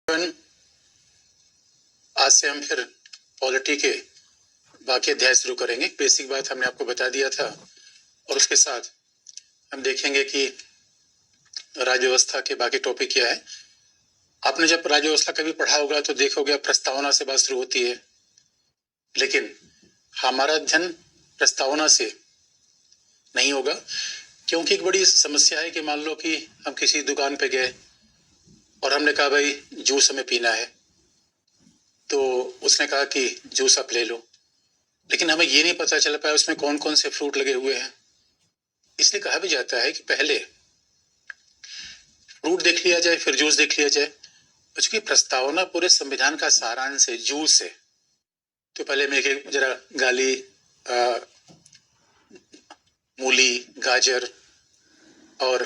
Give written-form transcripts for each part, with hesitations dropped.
आज से हम फिर पॉलिटी के बाकी अध्याय शुरू करेंगे। बेसिक बात हमने आपको बता दिया था और उसके साथ हम देखेंगे कि राज्य व्यवस्था के बाकी टॉपिक क्या है। आपने जब राज्य व्यवस्था कभी पढ़ा होगा तो देखोगे प्रस्तावना से बात शुरू होती है, लेकिन हमारा अध्ययन प्रस्तावना से नहीं होगा, क्योंकि एक बड़ी समस्या है कि मान लो कि हम किसी दुकान पे गए और हमने कहा भाई जूस हमें पीना है, तो उसने कहा कि जूस आप ले लो, लेकिन हमें ये नहीं पता चल पाया उसमें कौन कौन से फ्रूट लगे हुए हैं। इसलिए कहा भी जाता है कि पहले फ्रूट देख लिया जाए फिर जूस देख लिया जाए। क्योंकि प्रस्तावना पूरे संविधान का सारांश है, जूस है। तो पहले मैं जरा गाली, मूली, गाजर और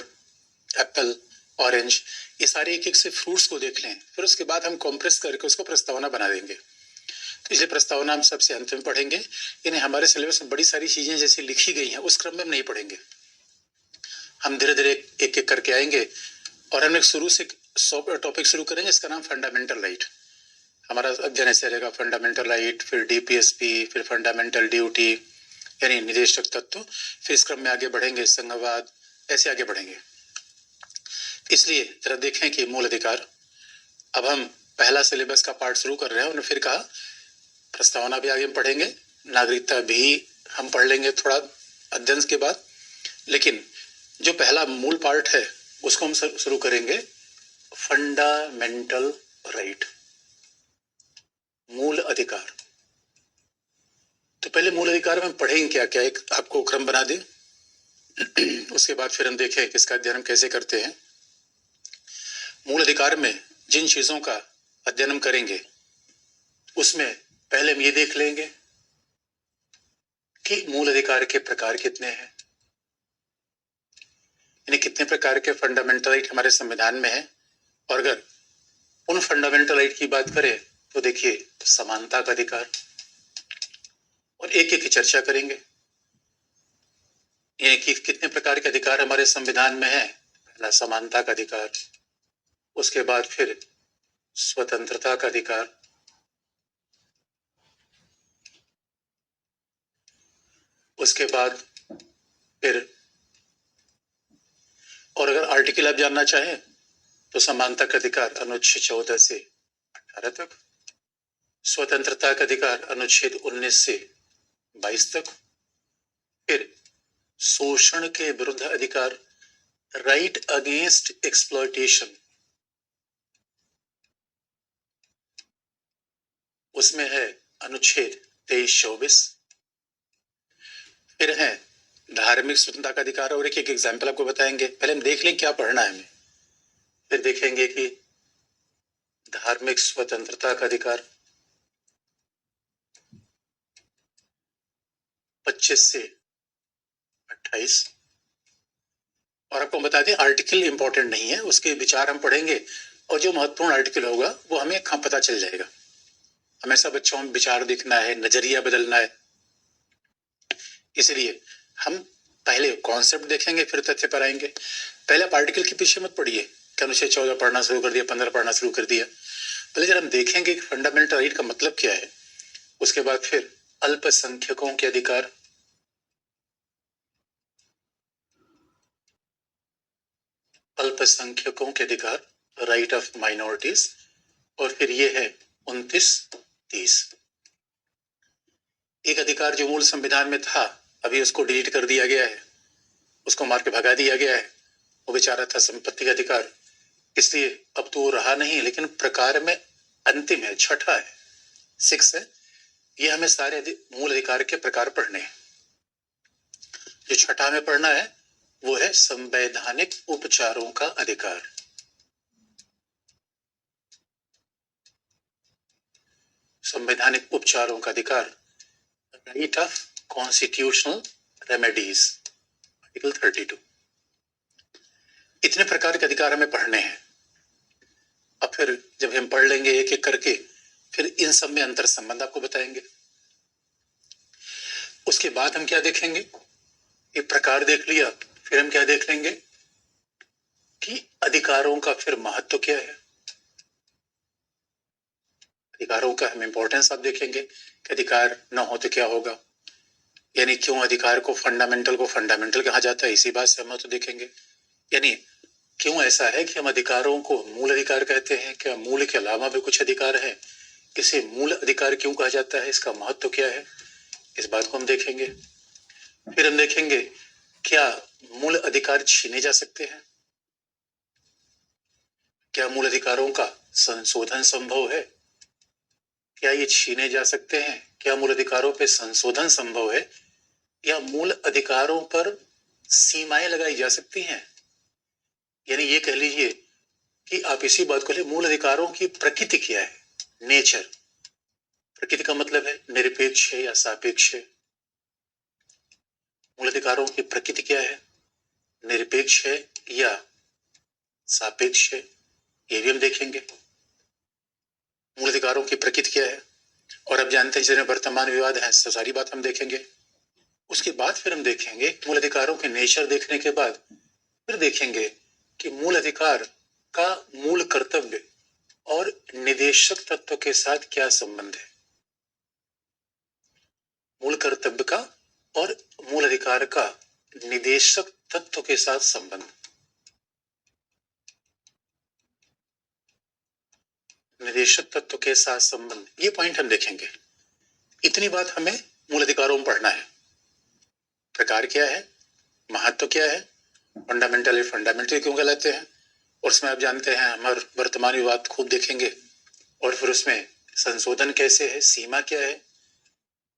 एप्पल, ऑरेंज, ये सारे एक एक से फ्रूट्स को देख लें, फिर उसके बाद हम कॉम्प्रेस करके उसको प्रस्तावना बना देंगे। तो इसलिए प्रस्तावना हम सबसे अंत में पढ़ेंगे। इन्हें हमारे सिलेबस में बड़ी सारी चीजें जैसी लिखी गई हैं उस क्रम में हम नहीं पढ़ेंगे, हम धीरे धीरे एक एक करके आएंगे। और हम एक शुरू से टॉपिक शुरू करेंगे, इसका नाम फंडामेंटल राइट। हमारा अध्ययन ऐसे रहेगा, फंडामेंटल राइट, फिर डीपीएसपी, फिर फंडामेंटल ड्यूटी यानी निदेशक तत्व, फिर इस क्रम में आगे बढ़ेंगे संघवाद, ऐसे आगे बढ़ेंगे। इसलिए जरा देखें कि मूल अधिकार, अब हम पहला सिलेबस का पार्ट शुरू कर रहे हैं। उन्होंने फिर कहा प्रस्तावना भी आगे पढ़ेंगे, नागरिकता भी हम पढ़ लेंगे थोड़ा अध्ययन के बाद, लेकिन जो पहला मूल पार्ट है उसको हम शुरू करेंगे फंडामेंटल राइट, मूल अधिकार। तो पहले मूल अधिकार में पढ़ेंगे क्या क्या, एक आपको क्रम बना दे उसके बाद फिर हम देखें कि इसका अध्ययन हम कैसे करते हैं। मूल अधिकार में जिन चीजों का अध्ययन हम करेंगे उसमें पहले हम ये देख लेंगे कि मूल अधिकार के प्रकार कितने हैं, यानी कितने प्रकार के फंडामेंटल राइट हमारे संविधान में है। और अगर उन फंडामेंटल राइट की बात करें तो देखिए समानता का अधिकार, और एक एक की चर्चा करेंगे, यानी कि कितने प्रकार के अधिकार हमारे संविधान में है। पहला समानता का अधिकार, उसके बाद फिर स्वतंत्रता का अधिकार, उसके बाद फिर, और अगर आर्टिकल आप जानना चाहें तो समानता का अधिकार अनुच्छेद 14 से 18 तक, स्वतंत्रता का अधिकार अनुच्छेद 19 से 22 तक, फिर शोषण के विरुद्ध अधिकार, राइट अगेंस्ट एक्सप्लॉयटेशन, उसमें है अनुच्छेद 23-24, फिर है धार्मिक स्वतंत्रता का अधिकार, और एक एक एग्जाम्पल आपको बताएंगे। पहले हम देख लें क्या पढ़ना है हमें, फिर देखेंगे कि धार्मिक स्वतंत्रता का अधिकार 25 से 28, और आपको बता दें आर्टिकल इंपॉर्टेंट नहीं है, उसके विचार हम पढ़ेंगे और जो महत्वपूर्ण आर्टिकल होगा वो हमें पता चल जाएगा। हमेशा बच्चों में विचार देखना है, नजरिया बदलना है, इसलिए हम पहले कॉन्सेप्ट देखेंगे फिर तथ्य पर आएंगे। पहले आप आर्टिकल के पीछे मत पढ़िए कि अनुच्छेद 14 पढ़ना शुरू कर दिया, 15 पढ़ना शुरू कर दिया। पहले जब हम देखेंगे कि फंडामेंटल राइट का मतलब क्या है, उसके बाद फिर अल्पसंख्यकों के अधिकार, अल्पसंख्यकों के अधिकार, राइट ऑफ माइनॉरिटीज, और फिर ये है 29-30। एक अधिकार जो मूल संविधान में था अभी उसको डिलीट कर दिया गया है, उसको मार के भगा दिया गया है, वो बेचारा था संपत्ति का अधिकार, इसलिए अब तो रहा नहीं, लेकिन प्रकार में अंतिम है, छठा है, 6 है। ये हमें सारे मूल अधिकार के प्रकार पढ़ने हैं। जो छठा में पढ़ना है वो है संवैधानिक उपचारों का अधिकार। संवैधानिक उपचारों का अधिकार, right of constitutional remedies, article 32। इतने प्रकार के अधिकार हमें पढ़ने हैं। अब फिर जब हम पढ़ लेंगे एक एक करके, फिर इन सब में अंतर संबंध आपको बताएंगे। उसके बाद हम क्या देखेंगे, एक प्रकार देख लिया, फिर हम क्या देख लेंगे कि अधिकारों का फिर महत्व क्या है, अधिकारों का हम इम्पोर्टेंस आप देखेंगे कि अधिकार न हो तो क्या होगा, यानी क्यों अधिकार को फंडामेंटल कहा जाता है, इसी बात से हम तो देखेंगे। यानी क्यों ऐसा है कि हम अधिकारों को मूल अधिकार कहते हैं, क्या मूल के अलावा भी कुछ अधिकार है, इसे मूल अधिकार क्यों कहा जाता है, इसका महत्व क्या है, इस बात को हम देखेंगे। फिर हम देखेंगे क्या मूल अधिकार छीने जा सकते हैं, क्या मूल अधिकारों का संशोधन संभव है, क्या ये छीने जा सकते हैं, क्या मूल अधिकारों पे संशोधन संभव है, या मूल अधिकारों पर सीमाएं लगाई जा सकती हैं। यानी ये कह लीजिए कि आप इसी बात को ले, मूल अधिकारों की प्रकृति क्या है, नेचर। प्रकृति का मतलब है निरपेक्ष है या सापेक्ष है। मूल अधिकारों की प्रकृति क्या है, निरपेक्ष है या सापेक्ष है, ये भी हम देखेंगे। मूल अधिकारों की प्रकृति क्या है, और अब जानते हैं जिन्हें वर्तमान विवाद है, सारी बात हम देखेंगे। उसके बाद फिर हम देखेंगे मूल अधिकारों के नेचर देखने के बाद फिर देखेंगे कि मूल अधिकार का मूल कर्तव्य और निदेशक तत्व के साथ क्या संबंध है। मूल कर्तव्य का और मूल अधिकार का निदेशक तत्व के साथ संबंध, निदेशक तत्व के साथ संबंध, ये पॉइंट हम देखेंगे। इतनी बात हमें मूल अधिकारों में पढ़ना है। प्रकार क्या है, महत्व क्या है, फंडामेंटल क्यों कहलाते हैं, और उसमें आप जानते हैं हमारे वर्तमान विवाद खूब देखेंगे। और फिर उसमें संशोधन कैसे है, सीमा क्या है,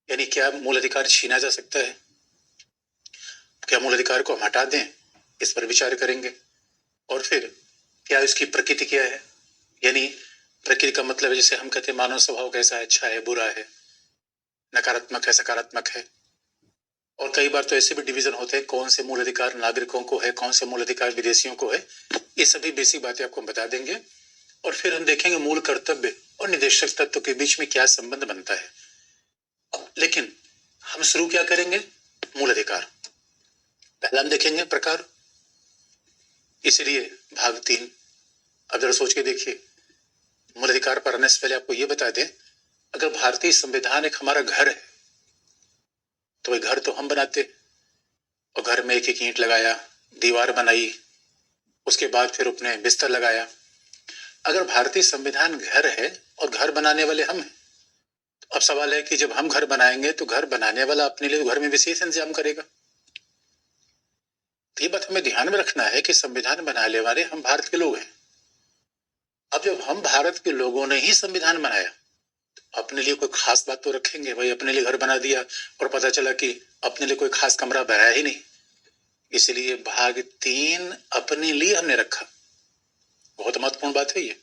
यानी क्या मूल अधिकार छीना जा सकता है, क्या मूल अधिकार को हम हटा दें, इस पर विचार करेंगे। और फिर क्या इसकी प्रकृति क्या है, यानी प्रकृति का मतलब है जैसे हम कहते हैं मानव स्वभाव कैसा है, अच्छा है, बुरा है, नकारात्मक है, सकारात्मक है। और कई बार तो ऐसे भी डिवीजन होते हैं कौन से मूल अधिकार नागरिकों को है, कौन से मूल अधिकार विदेशियों को है। ये सभी बेसिक बातें आपको बता देंगे। और फिर हम देखेंगे मूल कर्तव्य और निदेशक तत्व के बीच में क्या संबंध बनता है। लेकिन हम शुरू क्या करेंगे, मूल अधिकार पहला हम देखेंगे प्रकार, इसलिए भाग 3। अब जरा सोच के देखिए, मूल अधिकार पर आने से पहले आपको यह बता दें, अगर भारतीय संविधान एक हमारा घर है तो वह घर तो हम बनाते, और घर में एक एक ईंट लगाया, दीवार बनाई, उसके बाद फिर अपने बिस्तर लगाया। अगर भारतीय संविधान घर है और घर बनाने वाले हम हैं, तो अब सवाल है कि जब हम घर बनाएंगे तो घर बनाने वाला अपने लिए घर में विशेष इंतजाम करेगा। तो ये बात हमें ध्यान में रखना है कि संविधान बनाने वाले हम भारत के लोग हैं। अब जब हम भारत के लोगों ने ही संविधान बनाया, तो अपने लिए कोई खास बात तो रखेंगे। भाई अपने लिए घर बना दिया और पता चला कि अपने लिए कोई खास कमरा बनाया ही नहीं, इसलिए भाग 3 अपने लिए हमने रखा। बहुत महत्वपूर्ण बात है ये।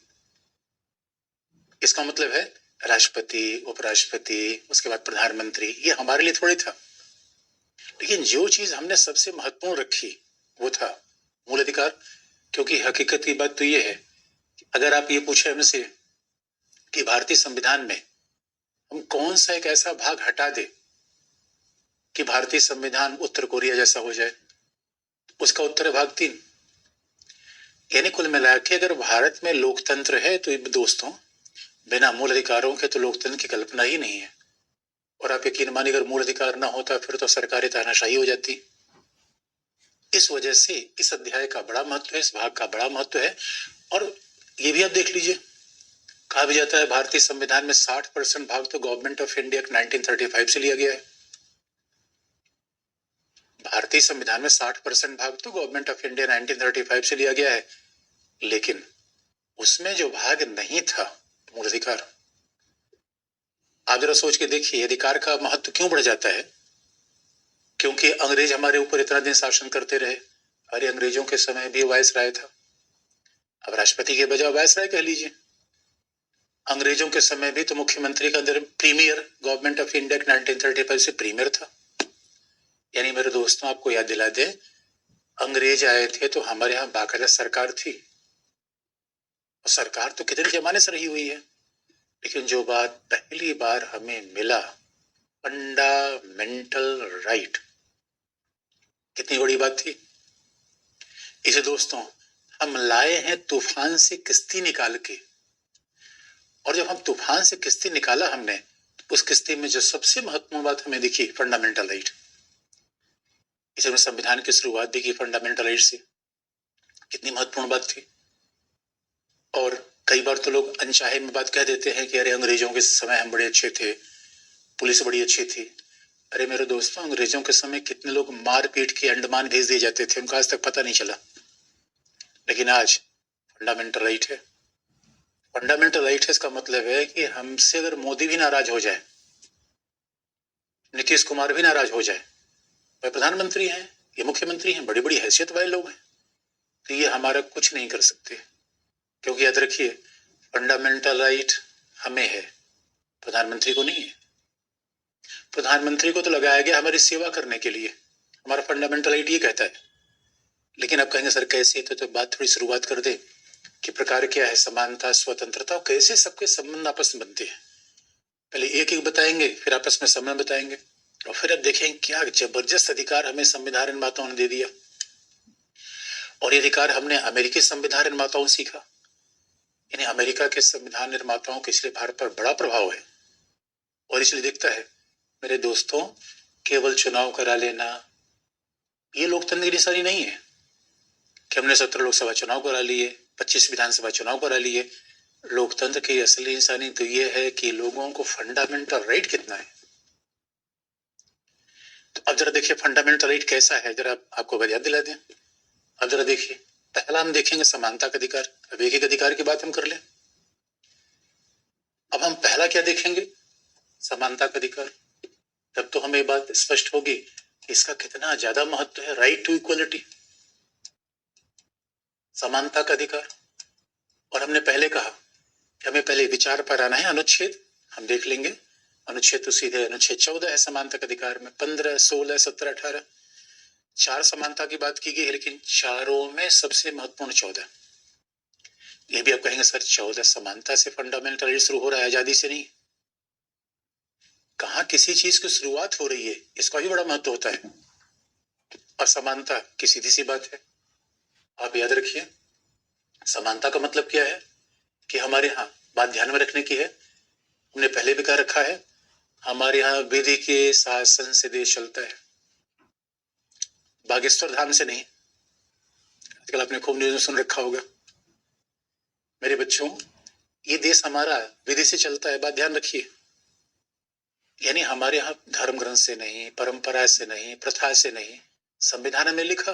इसका मतलब है राष्ट्रपति, उपराष्ट्रपति, उसके बाद प्रधानमंत्री, ये हमारे लिए थोड़ी था। लेकिन जो चीज हमने सबसे महत्वपूर्ण रखी वो था मूल अधिकार। क्योंकि हकीकत की बात तो ये है, अगर आप ये पूछे हमसे कि भारतीय संविधान में हम कौन सा एक ऐसा भाग हटा दे कि भारतीय संविधान उत्तर कोरिया जैसा हो जाए, उसका उत्तर है भाग 3। यानी कुल मिला के अगर भारत में लोकतंत्र है तो दोस्तों बिना मूल अधिकारों के तो लोकतंत्र की कल्पना ही नहीं है। और आप यकीन मानिए अगर मूल अधिकार ना होता फिर तो सरकारी तानाशाही हो जाती। इस वजह से इस अध्याय का बड़ा महत्व है, इस भाग का बड़ा महत्व है। और ये भी आप देख लीजिए, कहा भी जाता है भारतीय संविधान में 60% भाग तो गवर्नमेंट ऑफ इंडिया 1935 से लिया गया है। भारतीय संविधान में 60% भाग तो गवर्नमेंट ऑफ इंडिया 1935 से लिया गया है, लेकिन उसमें जो भाग नहीं था मूल अधिकार, आप जरा सोच के देखिए अधिकार का महत्व क्यों बढ़ जाता है। क्योंकि अंग्रेज हमारे ऊपर इतना दिन शासन करते रहे। अरे अंग्रेजों के समय भी वायसराय था, अब राष्ट्रपति के बजाय वायसराय कह लीजिए। अंग्रेजों के समय भी तो मुख्यमंत्री का अंदर प्रीमियर, गवर्नमेंट ऑफ इंडिया 1935 से प्रीमियर था। यानी मेरे दोस्तों आपको याद दिला दे, अंग्रेज आए थे तो हमारे यहाँ बाकायदा सरकार थी, और सरकार तो कितने जमाने से रही हुई है। लेकिन जो बात पहली बार हमें मिला, फंडामेंटल राइट, कितनी बड़ी बात थी। इसे दोस्तों हम लाए हैं तूफान से किश्ती निकाल के, और जब हम तूफान से किश्ती निकाला हमने, तो उस किश्ती में जो सबसे महत्वपूर्ण बात हमें दिखी, फंडामेंटल राइट। इसमें संविधान की शुरुआत भी की फंडामेंटल राइट से। कितनी महत्वपूर्ण बात थी। और कई बार तो लोग अनचाहे में बात कह देते हैं कि अरे अंग्रेजों के समय हम बड़े अच्छे थे, पुलिस बड़ी अच्छी थी। अरे मेरे दोस्तों, अंग्रेजों के समय कितने लोग मार पीट के अंडमान भेज दिए जाते थे, उनका आज तक पता नहीं चला। लेकिन आज फंडामेंटल राइट है। फंडामेंटल राइट है, इसका मतलब है कि हमसे अगर मोदी भी नाराज हो जाए, नीतीश कुमार भी नाराज हो जाए, वह प्रधानमंत्री हैं, ये मुख्यमंत्री हैं, बड़ी बड़ी हैसियत वाले लोग हैं, तो ये हमारा कुछ नहीं कर सकते। क्योंकि याद रखिए, फंडामेंटल राइट हमें है, प्रधानमंत्री को नहीं है। प्रधानमंत्री को तो लगाया गया हमारी सेवा करने के लिए, हमारा फंडामेंटल राइट ये कहता है। लेकिन अब कहेंगे सर कैसे, तो बात थोड़ी शुरुआत कर दे कि प्रकार क्या है समानता, स्वतंत्रता, और कैसे सबके संबंध आपस में बनते हैं। पहले एक एक बताएंगे, फिर आपस में संबंध बताएंगे, और फिर अब देखेंगे क्या जबरदस्त अधिकार हमें संविधान निर्माताओं ने दे दिया। और ये अधिकार हमने अमेरिकी संविधान निर्माताओं से सीखा। यानी अमेरिका के संविधान निर्माताओं के इसलिए भारत पर बड़ा प्रभाव है। और इसलिए दिखता है मेरे दोस्तों, केवल चुनाव करा लेना ये लोकतंत्र की निशानी नहीं है कि हमने 17 लोकसभा चुनाव करा लिए, 25 विधानसभा चुनाव करा लिए। लोकतंत्र की असली निशानी तो ये है कि लोगों को फंडामेंटल राइट कितना है। तो अब जरा देखिए फंडामेंटल राइट कैसा है, जरा आपको याद दिला दें। अब जरा देखिए, पहला हम देखेंगे समानता का अधिकार। अब एक एक अधिकार की बात हम कर लें। अब हम पहला क्या देखेंगे, समानता का अधिकार। तब तो हमें ये बात स्पष्ट होगी कि इसका कितना ज्यादा महत्व है, राइट टू इक्वलिटी, समानता का अधिकार। और हमने पहले कहा कि हमें पहले विचार पर आना है, अनुच्छेद हम देख लेंगे। अनुच्छेद तो सीधे अनुच्छेद 14 है समानता के अधिकार में, 15, 16, 17, 18 4 समानता की बात की गई है, लेकिन चारों में सबसे महत्वपूर्ण 14। ये भी आप कहेंगे सर 14 समानता से फंडामेंटल राइट शुरू हो रहा है, आजादी से नहीं। कहाँ किसी चीज की शुरुआत हो रही है, इसका भी बड़ा महत्व होता है। असमानता की सीधी सी बात है, आप याद रखिए। समानता का मतलब क्या है कि हमारे यहाँ बात ध्यान में रखने की है, हमने पहले भी कह रखा है, हमारे यहाँ विधि के शासन से देश चलता है, बागेश्वर धाम से नहीं। आजकल आपने खूब न्यूज में सुन रखा होगा। मेरे बच्चों, ये देश हमारा विधि से चलता है, बात ध्यान रखिए। यानी हमारे यहाँ धर्म ग्रंथ से नहीं, परंपरा से नहीं, प्रथा से नहीं, संविधान में लिखा।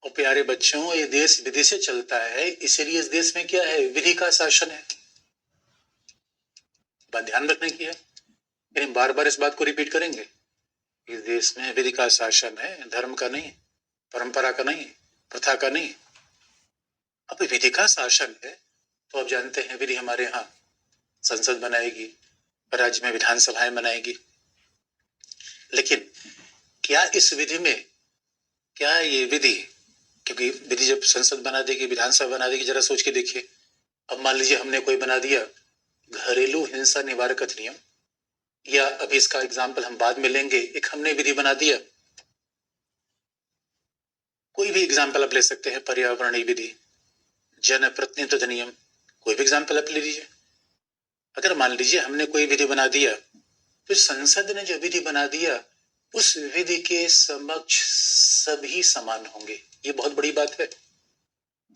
और प्यारे बच्चों, ये देश विधि से चलता है, इसलिए इस देश में क्या है, विधि का शासन है। बात ध्यान रखने की है, लेकिन बार बार इस बात को रिपीट करेंगे। इस देश में विधि का शासन है, धर्म का नहीं, परंपरा का नहीं, प्रथा का नहीं। अब विधि का शासन है तो आप जानते हैं विधि हमारे यहाँ संसद बनाएगी, राज्य में विधानसभाएं बनाएगी। लेकिन क्या इस विधि में, क्या ये विधि, क्योंकि विधि जब संसद बना देगी, विधानसभा बना देगी, जरा सोच के देखिए। अब मान लीजिए हमने कोई बना दिया घरेलू हिंसा निवारक अधिनियम, या अभी इसका एग्जाम्पल हम बाद में लेंगे, एक हमने विधि बना दिया, कोई भी एग्जाम्पल आप ले सकते हैं, पर्यावरणीय विधि, जन प्रतिनिधित्व अधिनियम, कोई भी एग्जाम्पल आप ले लीजिए। अगर मान लीजिए हमने कोई विधि बना दिया, तो संसद ने जो विधि बना दिया उस विधि के समक्ष सभी समान होंगे। ये बहुत बड़ी बात है।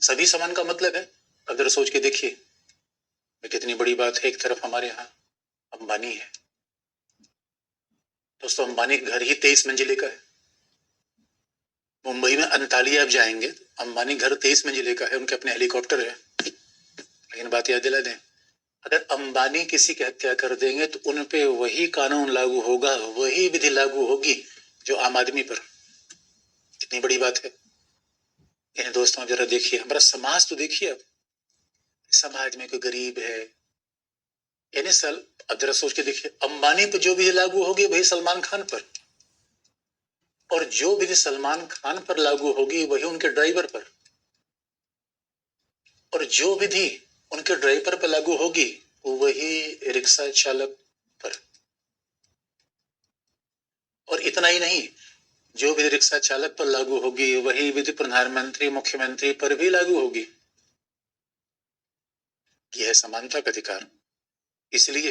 सभी समान का मतलब है, अगर सोच के देखिए कितनी बड़ी बात है। एक तरफ हमारे यहाँ अंबानी है, दोस्तों अंबानी घर ही 23 मंजिले का है। मुंबई में अंतालिया आप जाएंगे, अंबानी घर 23 मंजिले का है, उनके अपने हेलीकॉप्टर है। लेकिन बात याद दिला दें, अगर अंबानी किसी की हत्या कर देंगे तो उन पे वही कानून लागू होगा, वही विधि लागू होगी जो आम आदमी पर। कितनी बड़ी बात है। यानी दोस्तों जरा देखिए, हमारा समाज तो देखिए, अब समाज में कोई गरीब है, यानी अब जरा सोच के देखिए, अंबानी पे जो विधि लागू होगी वही सलमान खान पर, और जो विधि सलमान खान पर लागू होगी वही उनके ड्राइवर पर, और जो विधि उनके ड्राइवर पर लागू होगी वही रिक्शा चालक पर। और इतना ही नहीं, जो विधि रिक्शा चालक पर लागू होगी वही विधि प्रधानमंत्री, मुख्यमंत्री पर भी लागू होगी। यह है समानता का अधिकार। इसलिए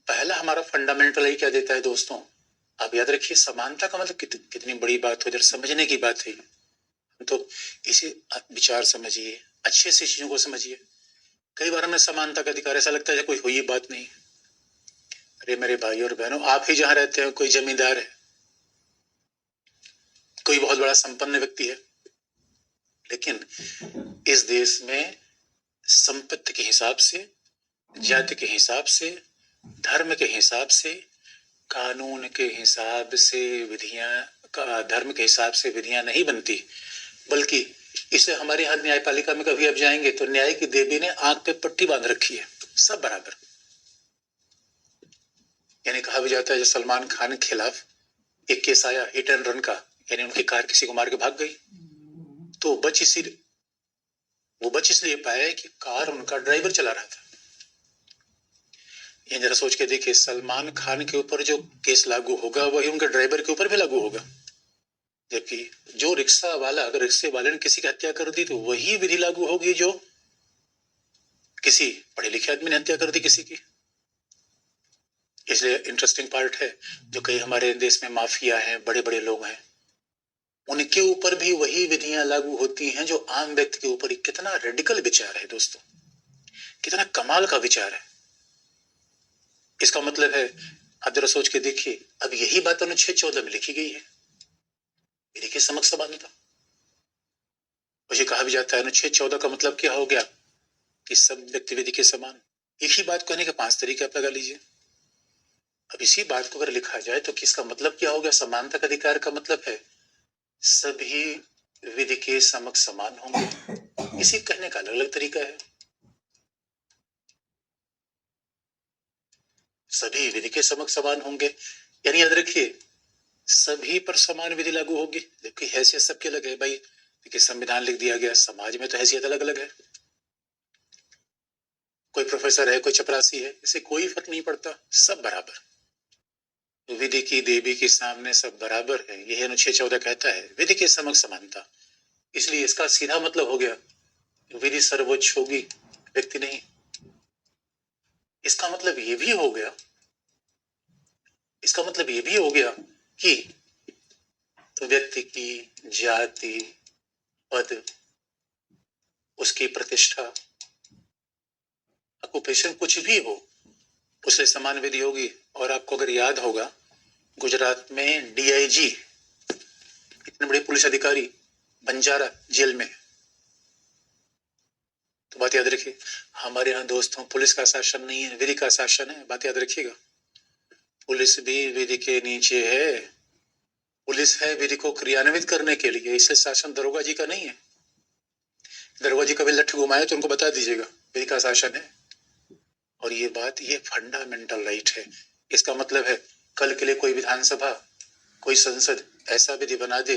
पहला हमारा फंडामेंटल ही क्या देता है दोस्तों, आप याद रखिए, समानता का मतलब कितनी बड़ी बात हो, जरा समझने की बात है। तो इसे विचार समझिए, अच्छे से चीजों को समझिए। कई बार हमें समानता का अधिकार ऐसा लगता है कोई हुई बात नहीं। अरे मेरे भाई और बहनों, आप ही जहां रहते हैं कोई जमींदार है, कोई बहुत बड़ा संपन्न व्यक्ति है, लेकिन इस देश में संपत्ति के हिसाब से, जाति के हिसाब से, धर्म के हिसाब से, कानून के हिसाब से विधियां, धर्म के हिसाब से विधियां नहीं बनती, बल्कि इसे हमारे यहाँ न्यायपालिका में कभी आप जाएंगे तो न्याय की देवी ने आंख पे पट्टी बांध रखी है, सब बराबर। यानी कहा भी जाता है जब सलमान खान के खिलाफ एक केस आया हिट एंड रन का, यानी उनकी कार किसी को मार के भाग गई, तो वो बच इसलिए पाया कि कार उनका ड्राइवर चला रहा था। ये जरा सोच के देखिए, सलमान खान के ऊपर जो केस लागू होगा वही उनके ड्राइवर के ऊपर भी लागू होगा। जबकि जो रिक्शा वाला, अगर रिक्शे वाले ने किसी की हत्या कर दी तो वही विधि लागू होगी जो किसी पढ़े लिखे आदमी ने हत्या कर दी किसी की। इसलिए इंटरेस्टिंग पार्ट है, जो कई हमारे देश में माफिया हैं, बड़े बड़े लोग हैं, उनके ऊपर भी वही विधियां लागू होती हैं जो आम व्यक्ति के ऊपर। कितना रेडिकल विचार है दोस्तों, कितना कमाल का विचार है। इसका मतलब है, आप जरा सोच के देखिए, अब यही बात अनुच्छेद 14 में लिखी गई है, विधि के समक्ष समानता। मुझे कहा भी जाता है अनुच्छेद 14 का मतलब क्या हो गया कि सब व्यक्ति विधि के समान। एक ही बात कहने के 5 तरीके आप लगा लीजिए। अब इसी बात को अगर लिखा जाए तो किसका मतलब क्या हो गया, समानता का अधिकार का मतलब है सभी विधि के समक्ष समान होंगे। इसी कहने का अलग अलग तरीका है। सभी विधि के समक्ष समान होंगे, यानी याद रखिए सभी पर समान विधि लागू होगी, जबकि हैसियत सबकी अलग है। भाई देखिए, संविधान लिख दिया गया, समाज में तो हैसियत अलग अलग है। कोई प्रोफेसर है, कोई चपरासी है, इसे कोई फर्क नहीं पड़ता, सब बराबर। विधि की देवी के सामने सब बराबर है, यह अनुच्छेद 14 कहता है, विधि के समक्ष समानता। इसलिए इसका सीधा मतलब हो गया विधि सर्वोच्च होगी, व्यक्ति नहीं। इसका मतलब ये भी हो गया, इसका मतलब ये भी हो गया कि व्यक्ति की जाति, पद, उसकी प्रतिष्ठा, ऑक्यूपेशन कुछ भी हो, उससे समान विधि होगी। और आपको अगर याद होगा, गुजरात में डीआईजी, इतने बड़े पुलिस अधिकारी बंजारा जेल में, तो बात याद रखिए, हमारे यहाँ दोस्तों पुलिस का शासन नहीं है, विधि का शासन है। बात याद रखिएगा, पुलिस भी विधि के नीचे है, पुलिस है विधि को क्रियान्वित करने के लिए, इससे शासन दरोगा जी का नहीं है। दरोगा जी कभी लठ घुमाए तो उनको बता दीजिएगा, विधि का शासन है। और ये बात, ये फंडामेंटल राइट है। इसका मतलब है कल के लिए कोई विधानसभा, कोई संसद ऐसा विधि बना दे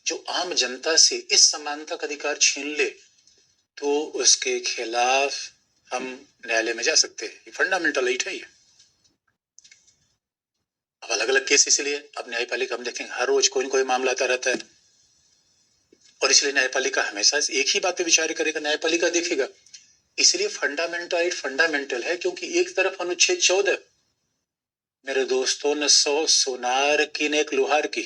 जो आम जनता से इस समानता का अधिकार छीन ले, तो उसके खिलाफ हम न्यायालय में जा सकते हैं। ये फंडामेंटल राइट है। ये अब अलग अलग केस, इसलिए अब न्यायपालिका हम देखेंगे हर रोज कोई न कोई मामला आता रहता है, और इसलिए न्यायपालिका हमेशा एक ही बात पे विचार करेगा, न्यायपालिका देखेगा। इसलिए फंडामेंटल राइट फंडामेंटल है, क्योंकि एक तरफ अनुच्छेद 14 मेरे दोस्तों ने 100 सोनार की ने एक लोहार की।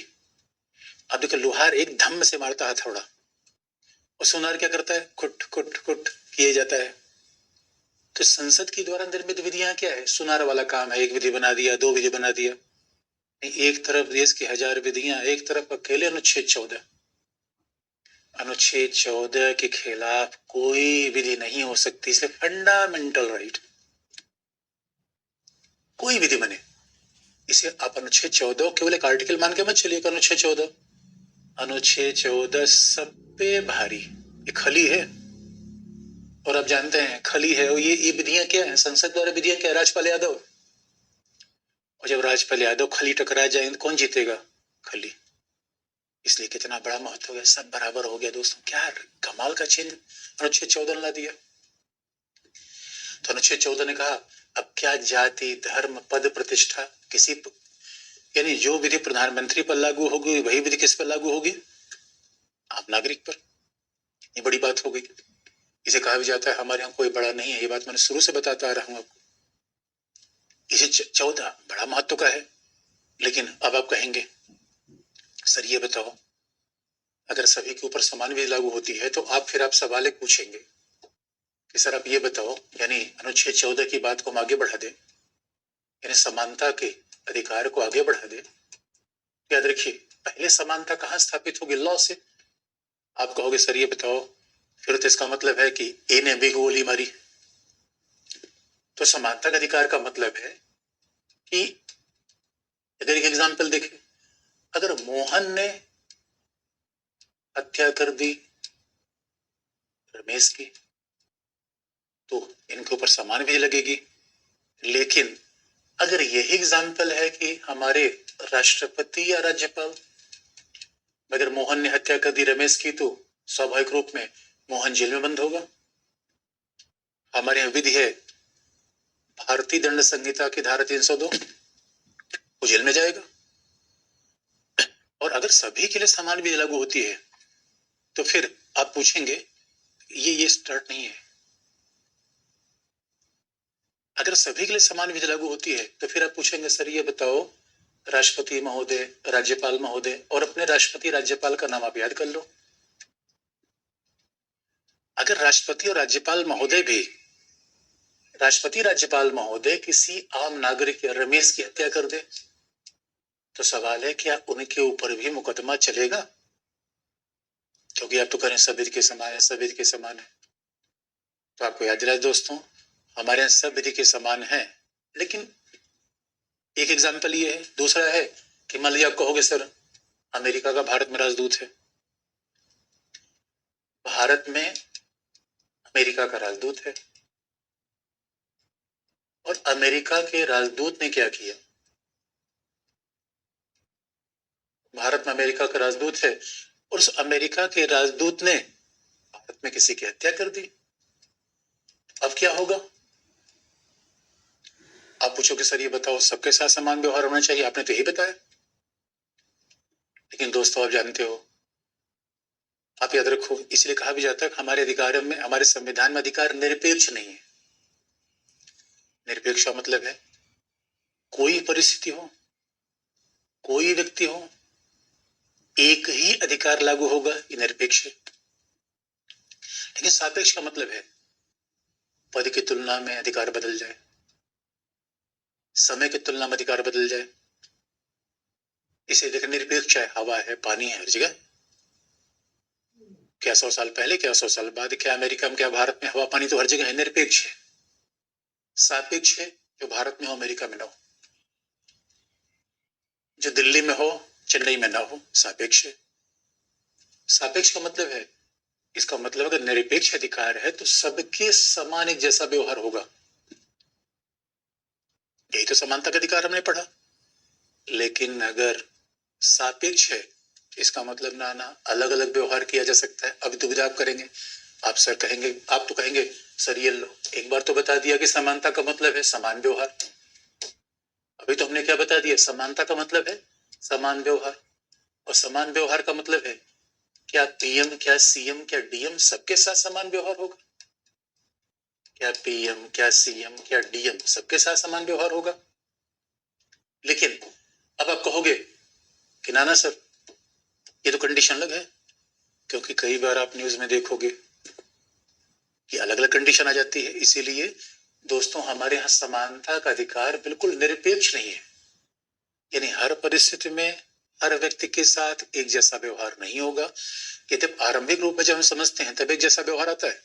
अब देखो, लोहार एक धम्म से मारता है थोड़ा, और सोनार क्या करता है, खुट खुट खुट किए जाता है। तो संसद के द्वारा निर्मित विधियां क्या है, सुनार वाला काम है, एक विधि बना दिया, 2 विधि बना दिया। एक तरफ देश की 1000 विधियां, एक तरफ अकेले अनुच्छेद 14। अनुच्छेद 14 के खिलाफ कोई विधि नहीं हो सकती, इसलिए फंडामेंटल राइट, कोई विधि बने, इसे आप अनुच्छेद 14 केवल एक आर्टिकल मान के मत चलिए। अनुच्छेद 14 सब पे भारी, ये खली है। और आप जानते हैं खली है, और ये विधियां क्या है, संसद द्वारा विधियां क्या है, राजपाल यादव। और जब राजपाल यादव खली टकरा जाए तो कौन जीतेगा, खली। इसलिए कितना बड़ा महत्व हो गया, सब बराबर हो गया दोस्तों। क्या कमाल का चेंज अनुच्छेद 14 ला दिया। तो अनुच्छेद 14 ने कहा अब क्या जाति, धर्म, पद, प्रतिष्ठा, किसी, यानी जो विधि प्रधानमंत्री पर लागू होगी वही विधि किस पर लागू होगी, आम नागरिक पर। ये बड़ी बात हो गई। इसे कहा भी जाता है हमारे यहाँ कोई बड़ा नहीं है। ये बात मैंने शुरू से बताता आ रहा हूँ आपको। इसे 14 बड़ा महत्व का है। लेकिन अब आप कहेंगे सर ये बताओ, अगर सभी के ऊपर समान विधि लागू होती है तो आप सवाल एक पूछेंगे कि सर आप ये बताओ, यानी अनुच्छेद 14 की बात को हम आगे बढ़ा दें, यानी समानता के अधिकार को आगे बढ़ा दे। याद रखिए, पहले समानता कहाँ स्थापित होगी? लॉ से। आप कहोगे सर ये बताओ, फिर तो इसका मतलब है कि ए ने बी को गोली मारी। तो समानता का अधिकार का मतलब है कि अगर एक एग्जाम्पल देखें, अगर मोहन ने हत्या कर दी रमेश की, तो इनके ऊपर समान विधि लगेगी। लेकिन अगर यही एग्जाम्पल है कि हमारे राष्ट्रपति या राज्यपाल, अगर मोहन ने हत्या कर दी रमेश की, तो स्वाभाविक रूप में मोहन जेल में बंद होगा। हमारे यहाँ विधि है भारतीय दंड संहिता की धारा 302, वो जेल में जाएगा। और अगर सभी के लिए समान विधि लागू होती है तो फिर आप पूछेंगे ये स्टार्ट नहीं है। अगर सभी के लिए समान विधि लागू होती है तो फिर आप पूछेंगे सर ये बताओ, राष्ट्रपति महोदय, राज्यपाल महोदय, और अपने राष्ट्रपति राज्यपाल का नाम आप याद कर लो। अगर राष्ट्रपति और राज्यपाल महोदय भी, राष्ट्रपति राज्यपाल महोदय किसी आम नागरिक या रमेश की हत्या कर दे, तो सवाल है क्या उनके ऊपर भी मुकदमा चलेगा? क्योंकि आप तो करें सब विधि के समान है, सब विधि के समान है। तो आपको याद दिलाए दोस्तों, हमारे यहाँ सब विधि के समान है। लेकिन एक एग्जाम्पल ये है। दूसरा है कि मान लीजिए आप कहोगे सर अमेरिका का भारत में राजदूत है, भारत में अमेरिका का राजदूत है, और अमेरिका के राजदूत ने क्या किया? भारत में अमेरिका का राजदूत है और उस अमेरिका के राजदूत ने भारत में किसी की हत्या कर दी। अब क्या होगा? आप पूछोगे सर ये बताओ, सबके साथ समान व्यवहार होना चाहिए, आपने तो यही बताया। लेकिन दोस्तों आप जानते हो, आप याद रखो, इसलिए कहा भी जाता है कि हमारे अधिकार में, हमारे संविधान में अधिकार निरपेक्ष नहीं है। निरपेक्ष का मतलब है कोई परिस्थिति हो, कोई व्यक्ति हो, एक ही अधिकार लागू होगा, ये निरपेक्ष है। लेकिन सापेक्ष का मतलब है पद की तुलना में अधिकार बदल जाए, समय की तुलना में अधिकार बदल जाए। इसे देखिए, निरपेक्ष है, हवा है, पानी है, हर जगह। क्या 100 साल पहले, क्या 100 साल बाद, क्या अमेरिका में, क्या भारत में हवा पानी तो हर जगह है, निरपेक्ष है। सापेक्ष है, जो भारत में हो अमेरिका में ना हो, जो दिल्ली में हो चेन्नई में ना हो, सापेक्ष है। सापेक्ष का मतलब है, इसका मतलब अगर निरपेक्ष अधिकार है तो सबके समान एक जैसा व्यवहार होगा। यही तो समानता का अधिकार हमने पढ़ा। लेकिन अगर सापेक्ष है, इसका मतलब ना अलग अलग व्यवहार किया जा सकता है। अभी दुविधा आप करेंगे, आप सर कहेंगे, आप तो कहेंगे सर ये लो, एक बार तो बता दिया कि समानता का मतलब है समान व्यवहार। अभी तो हमने क्या बता दिया? समानता का मतलब है समान व्यवहार, और समान व्यवहार का मतलब है क्या पीएम, क्या सीएम, क्या डीएम सबके साथ समान व्यवहार होगा? क्या पीएम, क्या सीएम, क्या डीएम सबके साथ समान व्यवहार होगा? लेकिन अब आप कहोगे कि ना सर ये तो कंडीशन अलग है, क्योंकि कई बार आप न्यूज में देखोगे कि अलग अलग कंडीशन आ जाती है। इसीलिए दोस्तों हमारे यहाँ समानता का अधिकार बिल्कुल निरपेक्ष नहीं है, यानी हर परिस्थिति में हर व्यक्ति के साथ एक जैसा व्यवहार नहीं होगा। ये जब आरंभिक रूप में जब हम समझते हैं तब एक जैसा व्यवहार आता है।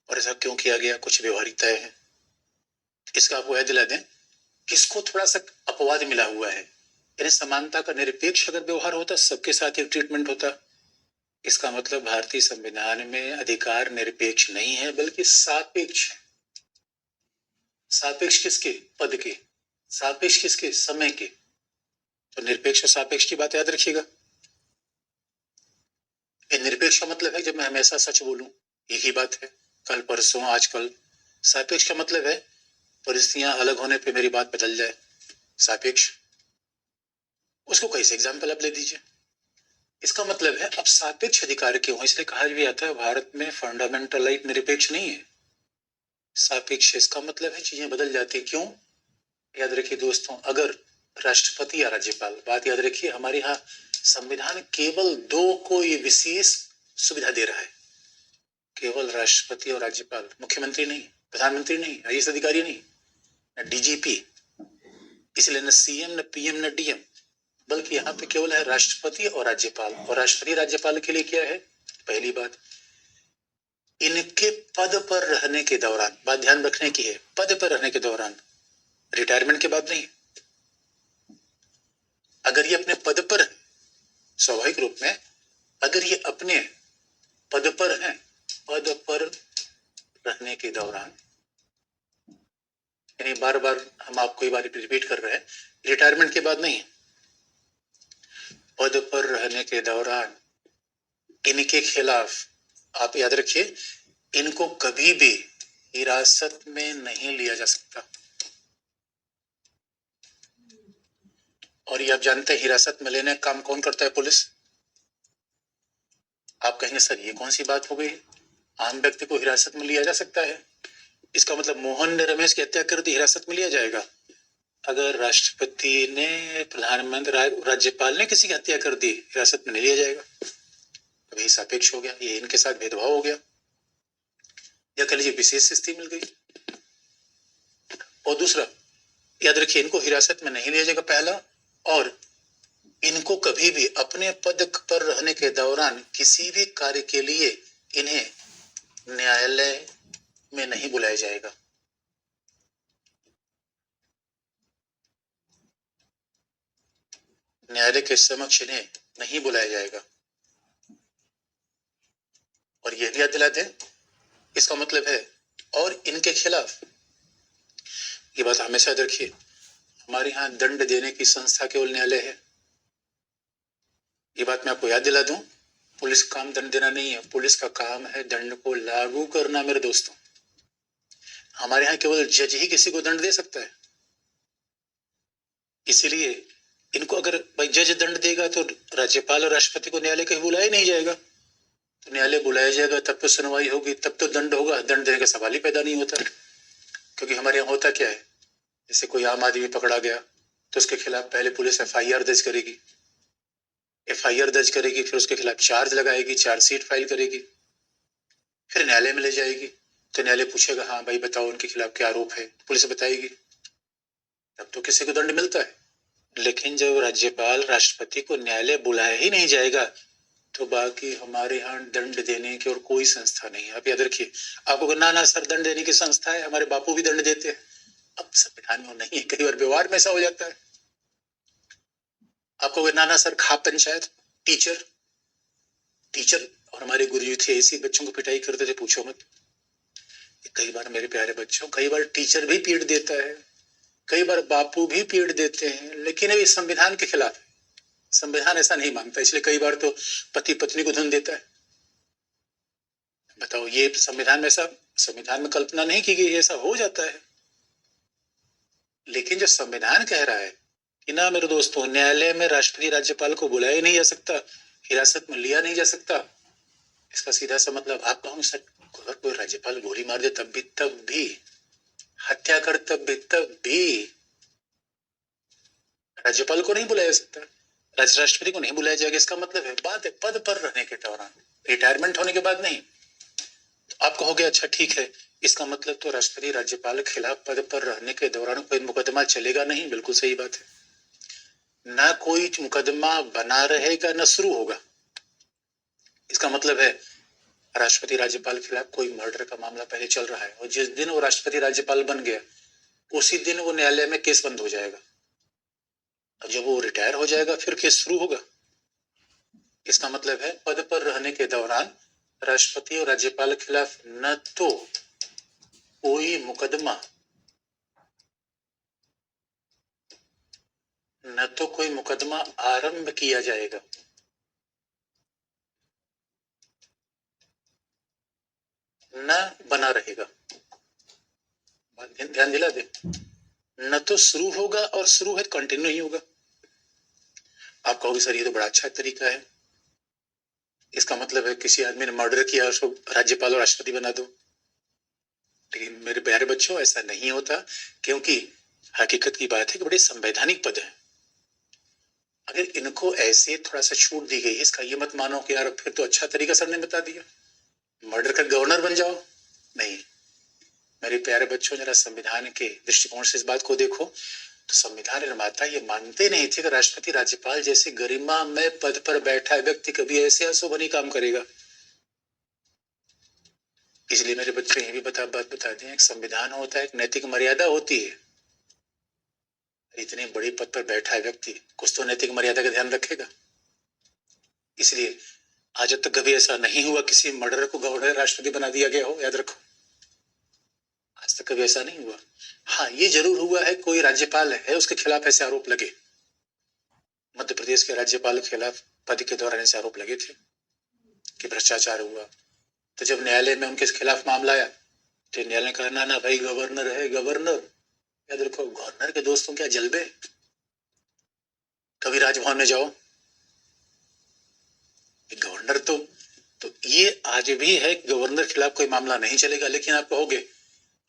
और ऐसा क्यों किया गया? कुछ व्यवहारिकताएं हैं। इसका आपको याद दिला दें, इसको थोड़ा सा अपवाद मिला हुआ है, यानी समानता का निरपेक्ष अगर व्यवहार होता, सबके साथ एक ट्रीटमेंट होता, इसका मतलब भारतीय संविधान में अधिकार निरपेक्ष नहीं है बल्कि सापेक्ष है। सापेक्ष किसके? पद के। सापेक्ष किसके? समय के। तो निरपेक्ष और सापेक्ष की बात याद रखिएगा। निरपेक्ष का मतलब है जब मैं हमेशा सच बोलूं, एक ही बात है, कल परसों आजकल। सापेक्ष का मतलब है परिस्थितियां अलग होने पे मेरी बात बदल जाए, सापेक्ष। उसको कैसे एग्जाम्पल आप ले दीजिए। इसका मतलब है अब सापेक्ष अधिकार क्यों है, इसलिए कहा भी आता है भारत में फंडामेंटल राइट निरपेक्ष नहीं है, सापेक्ष। इसका मतलब है चीजें बदल जाती है। क्यों? याद रखिए दोस्तों, अगर राष्ट्रपति या राज्यपाल, बात याद रखिए, हमारे यहाँ संविधान केवल दो को ये विशेष सुविधा दे रहा है, केवल राष्ट्रपति और राज्यपाल, मुख्यमंत्री नहीं, प्रधानमंत्री नहीं, आईएएस अधिकारी नहीं, न डीजीपी, इसलिए न सीएम, न पीएम, न डीएम, बल्कि यहाँ पे केवल है राष्ट्रपति और राज्यपाल। और राष्ट्रपति राज्यपाल के लिए क्या है? पहली बात, इनके पद पर रहने के दौरान, बात ध्यान रखने की है, पद पर रहने के दौरान, रिटायरमेंट के बाद नहीं। अगर ये अपने पद पर है, स्वाभाविक रूप में अगर ये अपने पद पर है, पद पर रहने के दौरान, यानी बार बार हम आपको ये बात रिपीट कर रहे हैं, रिटायरमेंट के बाद नहीं, पद पर रहने के दौरान इनके खिलाफ, आप याद रखिए, इनको कभी भी हिरासत में नहीं लिया जा सकता। और ये आप जानते हैं हिरासत में लेने का काम कौन करता है? पुलिस। आप कहेंगे सर ये कौन सी बात हो गई, आम व्यक्ति को हिरासत में लिया जा सकता है? इसका मतलब मोहन ने रमेश की हत्या कर दी, हिरासत में लिया जाएगा? अगर राष्ट्रपति ने, प्रधानमंत्री, राज्यपाल ने किसी की हत्या कर दी, हिरासत में नहीं लिया जाएगा। अभी सापेक्ष हो गया, ये इनके साथ भेदभाव हो गया, या कह लीजिए विशेष स्थिति मिल गई। और दूसरा, याद रखिए, इनको हिरासत में नहीं लिया जाएगा, पहला, और इनको कभी भी अपने पद पर रहने के दौरान किसी भी कार्य के लिए इन्हें न्यायालय में नहीं बुलाया जाएगा। न्यायालय के समक्ष इन्हें नहीं बुलाया जाएगा। और यह भी याद दिला दें, इसका मतलब है, और इनके खिलाफ, ये बात हमेशा याद रखिए, हमारे यहाँ दंड देने की संस्था केवल न्यायालय है। ये बात मैं आपको याद दिला दूं, पुलिस का काम दंड देना नहीं है, पुलिस का काम है दंड को लागू करना। मेरे दोस्तों, हमारे यहाँ केवल जज ही किसी को दंड दे सकता है। इसीलिए इनको, अगर भाई जज दंड देगा तो राज्यपाल और राष्ट्रपति को न्यायालय कहीं बुलाया नहीं जाएगा, तो न्यायालय बुलाया जाएगा तब तो सुनवाई होगी, तब तो दंड होगा, दंड देने का सवाल ही पैदा नहीं होता। क्योंकि हमारे यहाँ होता क्या है, जैसे कोई आम आदमी पकड़ा गया तो उसके खिलाफ पहले पुलिस एफआईआर दर्ज करेगी, एफआईआर दर्ज करेगी, फिर उसके खिलाफ चार्ज लगाएगी, चार्जशीट फाइल करेगी, फिर न्यायालय में ले जाएगी, तो न्यायालय पूछेगा हाँ भाई बताओ उनके खिलाफ क्या आरोप है, पुलिस बताएगी, तब तो किसी को दंड मिलता है। लेकिन जब राज्यपाल, राष्ट्रपति को न्यायालय बुलाया ही नहीं जाएगा, तो बाकी हमारे यहाँ दंड देने की और कोई संस्था नहीं है। आप याद रखिए, आपको ना सर दंड देने की संस्था है, हमारे बापू भी दंड देते हैं, अब संविधान में नहीं है, कई बार व्यवहार में ऐसा हो जाता है। आपको ना सर खाप पंचायत, टीचर और हमारे गुरुजी थे, ऐसे बच्चों को पिटाई करते थे, पूछो मत। कई बार मेरे प्यारे बच्चों, कई बार टीचर भी पीट देता है, कई बार बापू भी पीट देते हैं, लेकिन ये संविधान के खिलाफ है, संविधान ऐसा नहीं मानता, इसलिए कई बार तो पति पत्नी को धन देता है। बताओ, ये संविधान में ऐसा, संविधान में कल्पना नहीं की गई, ऐसा हो जाता है। लेकिन जो संविधान कह रहा है कि ना मेरे दोस्तों, न्यायालय में राष्ट्रपति राज्यपाल को बुलाया नहीं जा सकता, हिरासत में लिया नहीं जा सकता, इसका सीधा सा मतलब, आप कहोगे सर अगर कोई राज्यपाल गोली मार दे तब भी, हत्या कर तब भी राज्यपाल को नहीं बुलाया जा सकता, राष्ट्रपति को नहीं बुलाया जाएगा। इसका मतलब है, बात है पद पर रहने के दौरान, रिटायरमेंट होने के बाद नहीं। तो आप कहोगे अच्छा ठीक है, इसका मतलब तो राष्ट्रपति राज्यपाल के खिलाफ पद पर रहने के दौरान कोई मुकदमा चलेगा नहीं। बिल्कुल सही बात है, ना कोई मुकदमा बना रहेगा, ना शुरू होगा। इसका मतलब है राष्ट्रपति राज्यपाल के खिलाफ कोई मर्डर का मामला पहले चल रहा है, और जिस दिन वो राष्ट्रपति राज्यपाल बन गया उसी दिन वो न्यायालय में केस बंद हो जाएगा, और जब वो रिटायर हो जाएगा फिर केस शुरू होगा। इसका मतलब है पद पर रहने के दौरान राष्ट्रपति और राज्यपाल के खिलाफ न तो कोई मुकदमा आरंभ किया जाएगा, न बना रहेगा। ध्यान दिला दे, न तो शुरू होगा, और शुरू है कंटिन्यू ही होगा। आप कहोगे सर ये तो बड़ा अच्छा तरीका है, इसका मतलब है किसी आदमी ने मर्डर किया, उसको राज्यपाल और राष्ट्रपति बना दो। लेकिन मेरे प्यारे बच्चों, ऐसा नहीं होता, क्योंकि हकीकत की बात है कि बड़े संवैधानिक पद है। अगर इनको ऐसे थोड़ा सा छूट दी गई है, इसका ये मत मानो कि यार फिर तो अच्छा तरीका सर ने बता दिया, मर्डर कर गवर्नर बन जाओ। नहीं मेरे प्यारे बच्चों, जरा संविधान के दृष्टिकोण से इस बात को देखो। तो संविधान निर्माता ये मानते नहीं थे कि राष्ट्रपति राज्यपाल जैसे गरिमा में पद पर बैठा व्यक्ति कभी ऐसे अशोभनीय काम करेगा। इसलिए मेरे बच्चे ये भी बात बता दें, एक संविधान होता है, एक नैतिक मर्यादा होती है। इतने बड़े पद पर बैठा है व्यक्ति, कुछ तो नैतिक मर्यादा का ध्यान रखेगा। इसलिए आज तक कभी ऐसा नहीं हुआ किसी मर्डर को गवर्नर राष्ट्रपति बना दिया गया हो, याद रखो, आज तक कभी ऐसा नहीं हुआ। हाँ, ये जरूर हुआ है, कोई राज्यपाल है उसके खिलाफ ऐसे आरोप लगे। मध्य प्रदेश के राज्यपाल के खिलाफ पद के दौरान ऐसे आरोप लगे थे कि भ्रष्टाचार हुआ। तो जब न्यायालय में उनके खिलाफ मामला आया तो न्यायालय ने कहा ना भाई, गवर्नर है गवर्नर। याद रखो, गवर्नर के दोस्तों क्या जलबे। कभी राजभवन में जाओ, गवर्नर तो ये आज भी है कि गवर्नर के खिलाफ कोई मामला नहीं चलेगा। लेकिन आप कहोगे,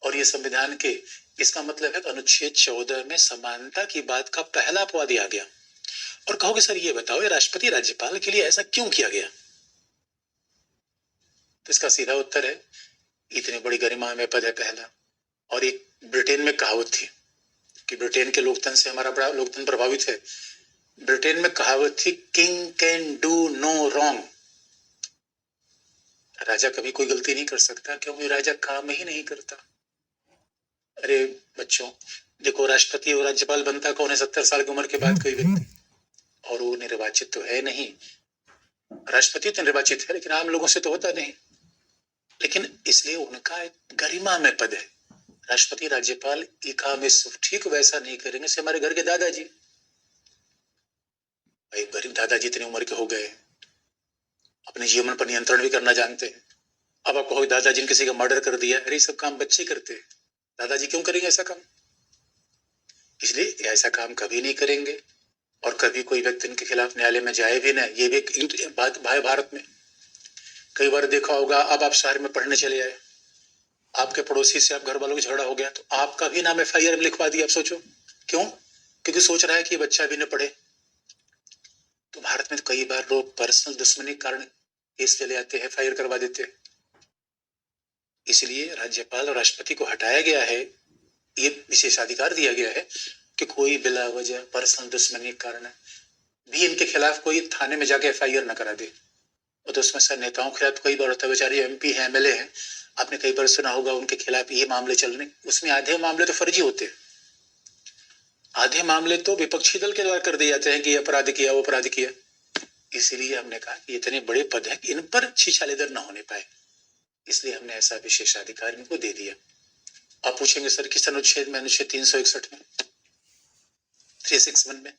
और ये संविधान के, इसका मतलब है अनुच्छेद 14 में समानता की बात का पहला अपवाद आ गया। और कहोगे सर ये बताओ, ये राष्ट्रपति राज्यपाल के लिए ऐसा क्यों किया गया? तो इसका सीधा उत्तर है, इतनी बड़ी गरिमा में पद है पहला। और एक ब्रिटेन में कहावत थी कि ब्रिटेन के लोकतंत्र से हमारा बड़ा लोकतंत्र प्रभावित है। ब्रिटेन में कहावत थी, king can do no wrong. राजा कभी कोई गलती नहीं कर सकता, क्योंकि राजा काम ही नहीं करता। अरे बच्चों देखो, राष्ट्रपति और राज्यपाल बनता कौन है 70 साल की उम्र के बाद कोई व्यक्ति, और वो निर्वाचित तो है नहीं। राष्ट्रपति तो निर्वाचित है, लेकिन आम लोगों से तो होता नहीं। लेकिन इसलिए उनका एक गरिमा में पद है। राष्ट्रपति राज्यपाल ये काम ठीक वैसा नहीं करेंगे जैसे हमारे घर के दादाजी। भाई गरीब दादाजी इतनी उम्र के हो गए, अपने जीवन पर नियंत्रण भी करना जानते हैं। अब आप कहोगे दादाजी ने किसी का मर्डर कर दिया, अरे सब काम बच्चे करते हैं, दादाजी क्यों करेंगे ऐसा काम? इसलिए ऐसा काम कभी नहीं करेंगे, और कभी कोई व्यक्ति इनके खिलाफ न्यायालय में जाए भी ना। ये भी एक बात भाई, भारत में कई बार देखा होगा, अब आप शहर में पढ़ने चले आए, आपके पड़ोसी से आप घर वालों की झगड़ा हो गया, तो आपका भी नाम FIR में लिखवा दिया। आप सोचो क्यों? क्योंकि सोच रहा है कि बच्चा भी न पढ़े। तो भारत में तो कई बार लोग पर्सनल दुश्मनी के कारण केस चले आते हैं, FIR करवा देते हैं। इसलिए राज्यपाल और राष्ट्रपति को हटाया गया है, ये विशेषाधिकार दिया गया है कि कोई बिला वजह पर्सनल दुश्मनी के कारण भी इनके खिलाफ कोई थाने में जाके FIR न करा दे। और तो उसमें से नेताओं के खिलाफ कई बार होता है, बेचारे MP हैं, MLA हैं, आपने कई बार सुना होगा उनके खिलाफ ये मामले चल रहे, उसमें आधे मामले तो फर्जी होते हैं, आधे मामले तो विपक्षी दल के द्वारा कर दिए जाते हैं कि अपराध किया वो अपराध किया। इसीलिए हमने कहा कि इतने बड़े पद हैं कि इन पर छीछालेदर न होने पाए, इसलिए हमने ऐसा विशेषाधिकार इनको दे दिया। आप पूछेंगे सर किस अनुच्छेद में? अनुच्छेद 361 में, 361 में।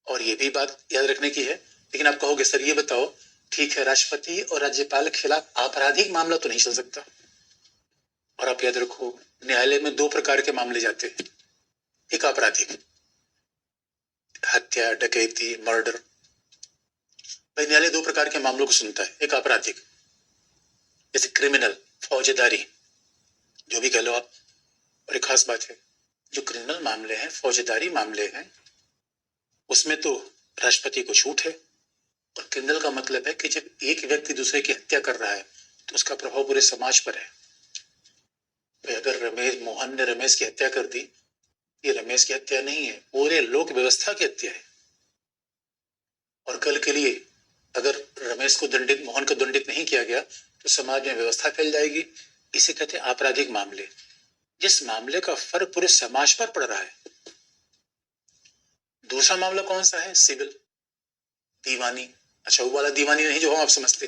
और ये भी बात याद रखने की है। लेकिन आप कहोगे सर ये बताओ, ठीक है राष्ट्रपति और राज्यपाल के खिलाफ आपराधिक मामला तो नहीं चल सकता, और आप याद रखो न्यायालय में 2 प्रकार के मामले जाते हैं, एक आपराधिक, हत्या, डकैती, मर्डर। भाई न्यायालय 2 प्रकार के मामलों को सुनता है, एक आपराधिक जैसे क्रिमिनल, फौजदारी, जो भी कह लो आप। और एक खास बात है, जो क्रिमिनल मामले हैं, फौजदारी मामले हैं, उसमें तो राष्ट्रपति को छूट है। और क्रिमिनल का मतलब है कि जब एक व्यक्ति दूसरे की हत्या कर रहा है तो उसका प्रभाव पूरे समाज पर है। तो अगर मोहन ने रमेश की हत्या कर दी, ये रमेश की हत्या नहीं है, पूरे लोक व्यवस्था की हत्या है। और कल के लिए अगर रमेश को दंडित, मोहन को दंडित नहीं किया गया तो समाज में व्यवस्था फैल जाएगी। इसे कहते हैं आपराधिक मामले, जिस मामले का फर्क पूरे समाज पर पड़ रहा है। दूसरा मामला कौन सा है? सिविल, दीवानी। अच्छा वो वाला दीवानी नहीं जो हम आप समझते।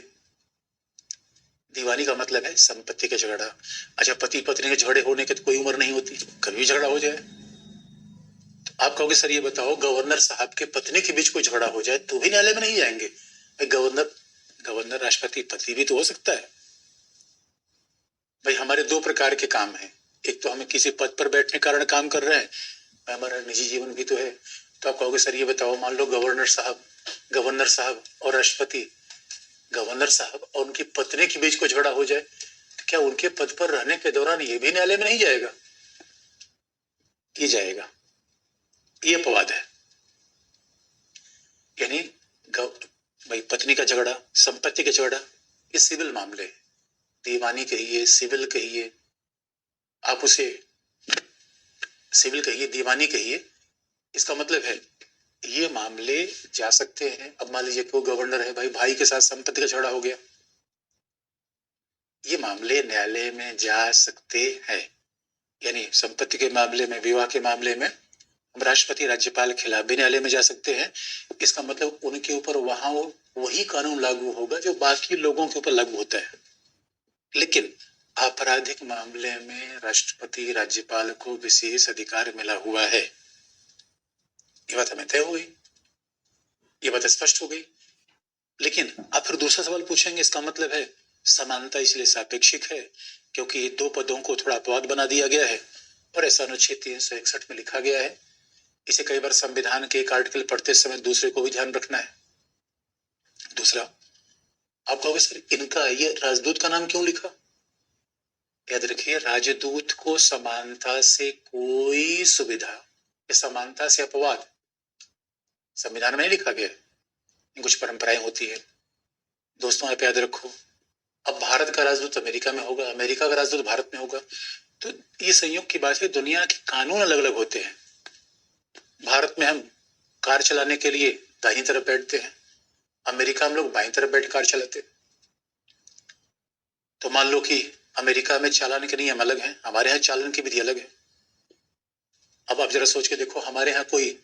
दीवानी का मतलब है संपत्ति का झगड़ा। अच्छा पति पत्नी के झगड़े होने की तो कोई उम्र नहीं होती, कभी भी झगड़ा हो जाए। तो आप कहोगे सर ये बताओ, गवर्नर साहब के पत्नी के बीच कोई झगड़ा हो जाए तो भी न्यायालय में नहीं जाएंगे? गवर्नर राष्ट्रपति पति भी तो हो सकता है। भाई हमारे 2 प्रकार के काम हैं, एक तो हमें किसी पद पर बैठने के कारण काम कर रहे हैं, हमारा निजी जीवन भी तो है। तो आप कहोगे सर ये बताओ, मान लो गवर्नर साहब और राष्ट्रपति गवर्नर साहब और उनकी पत्नी के बीच कोई झगड़ा हो जाए तो क्या उनके पद पर रहने के दौरान ये भी न्यायालय में नहीं जाएगा? ये जाएगा। ये अपवाद है। यानी भाई पत्नी का झगड़ा, संपत्ति का झगड़ा, ये सिविल मामले, दीवानी कहिए, सिविल कहिए, आप उसे सिविल कहिए, दीवानी कहिए, इसका मतलब है ये मामले जा सकते हैं। अब मान लीजिए कोई गवर्नर है, भाई के साथ संपत्ति का झगड़ा हो गया, ये मामले न्यायालय में जा सकते हैं। यानी संपत्ति के मामले में, विवाह के मामले में हम राष्ट्रपति राज्यपाल के खिलाफ भी न्यायालय में जा सकते हैं। इसका मतलब उनके ऊपर वहां वही कानून लागू होगा जो बाकी लोगों के ऊपर लागू होता है। लेकिन आपराधिक मामले में राष्ट्रपति राज्यपाल को विशेष अधिकार मिला हुआ है। ये बात हमें तय हो गई, ये बात स्पष्ट हो गई। लेकिन आप फिर दूसरा सवाल पूछेंगे, इसका मतलब है समानता इसलिए सापेक्षिक है क्योंकि दो पदों को थोड़ा अपवाद बना दिया गया है और ऐसा अनुच्छेद 361 में लिखा गया है। इसे कई बार संविधान के एक आर्टिकल पढ़ते समय दूसरे को भी ध्यान रखना है। दूसरा, आप कहोगे सर इनका ये राजदूत का नाम क्यों लिखा? याद रखिए, राजदूत को समानता से कोई सुविधा, समानता से अपवाद संविधान में नहीं लिखा गया है। कुछ परंपराएं होती है दोस्तों, आप याद रखो। अब भारत का राजदूत अमेरिका में होगा, अमेरिका का राजदूत भारत में होगा, तो ये संयोग की बात है, दुनिया के कानून अलग अलग होते हैं। भारत में हम कार चलाने के लिए दाहिनी तरफ बैठते हैं, अमेरिका में लोग बाईं तरफ बैठ कार चलाते। तो मान लो कि अमेरिका में चालान के नियम अलग हैं, हमारे यहाँ चालन की विधि अलग है। अब आप जरा सोच के देखो, हमारे यहाँ कोई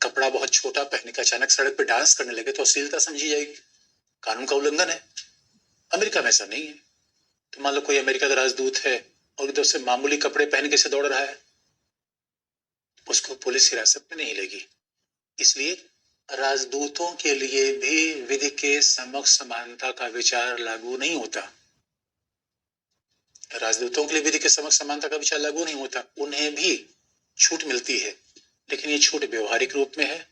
कपड़ा बहुत छोटा पहन के अचानक सड़क पे डांस करने लगे तो अश्लीलता समझी जाएगी, कानून का उल्लंघन है। अमेरिका में ऐसा नहीं है। तो मान लो कोई अमेरिका का राजदूत है और इधर से मामूली कपड़े पहन के से दौड़ रहा है, उसको पुलिस हिरासत में नहीं लेगी। इसलिए राजदूतों के लिए भी विधि के समक्ष समानता का विचार लागू नहीं होता। राजदूतों के लिए विधि के समक्ष समानता का विचार लागू नहीं होता, उन्हें भी छूट मिलती है, लेकिन ये छूट व्यवहारिक रूप में है।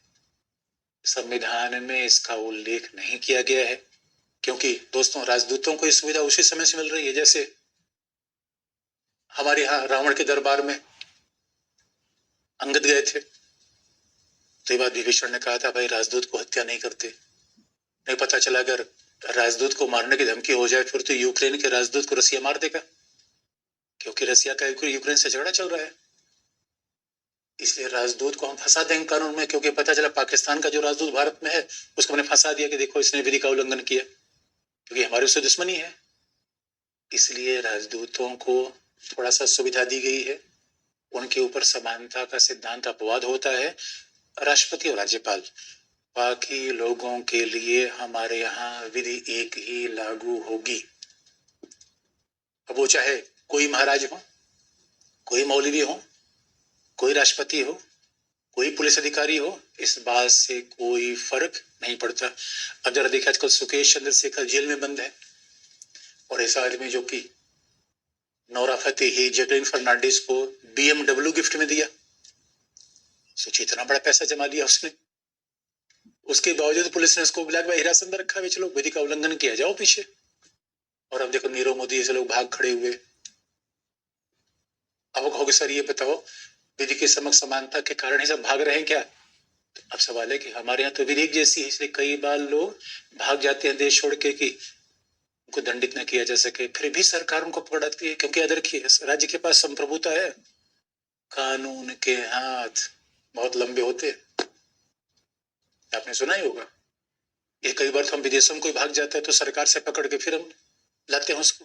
संविधान में इसका उल्लेख नहीं किया गया है क्योंकि दोस्तों राजदूतों को ये सुविधा उसी समय से मिल रही है जैसे हमारे यहाँ रावण के दरबार में अंगद गए थे, तो ये बात विभीषण ने कहा था, भाई राजदूत को हत्या नहीं करते। नहीं, पता चला अगर राजदूत को मारने की धमकी हो जाए फिर तो यूक्रेन के राजदूत को रसिया मार देगा, क्योंकि रसिया का यूक्रेन से झगड़ा चल रहा है। इसलिए राजदूत को हम फंसा देंगे कानून में, क्योंकि पता चला पाकिस्तान का जो राजदूत भारत में है उसको हमने फंसा दिया कि देखो इसने विधि का उल्लंघन किया, क्योंकि हमारे उससे दुश्मनी है। इसलिए राजदूतों को थोड़ा सा सुविधा दी गई है, उनके ऊपर समानता का सिद्धांत अपवाद होता है। राष्ट्रपति और राज्यपाल, बाकी लोगों के लिए हमारे यहाँ विधि एक ही लागू होगी। अब वो चाहे कोई महाराज हो, कोई मौलवी हो, कोई राष्ट्रपति हो, कोई पुलिस अधिकारी हो, इस बात से कोई फर्क नहीं पड़ता। अब जरा देखा, आजकल सुकेश चंद्रशेखर जेल में बंद है और ऐसा आदमी जो कि नोरा फतेही, जैकलिन फर्नांडिस को BMW गिफ्ट में दिया, सोचिए इतना बड़ा पैसा जमा लिया उसने, उसके बावजूद पुलिस ने उसको ब्लैक में हिरासत में रखा। वे चलो विधि का उल्लंघन किया, जाओ पीछे। और अब देखो नीरव मोदी ऐसे लोग भाग खड़े हुए। अब कहोगे सर ये बताओ विधि के समक्ष समानता के कारण ही सब भाग रहे हैं क्या? तो अब सवाल है कि हमारे यहाँ तो विधि एक जैसी है, इसलिए कई बार लोग भाग जाते हैं देश छोड़ के कि उनको दंडित न किया जा सके, फिर भी सरकार उनको पकड़ाती है, क्योंकि याद रखिए राज्य के पास संप्रभुता है, कानून के हाथ बहुत लंबे होते हैं। आपने सुना ही होगा, ये कई बार तो हम विदेशों में कोई भाग जाता है तो सरकार से पकड़ के फिर हम लाते हैं उसको।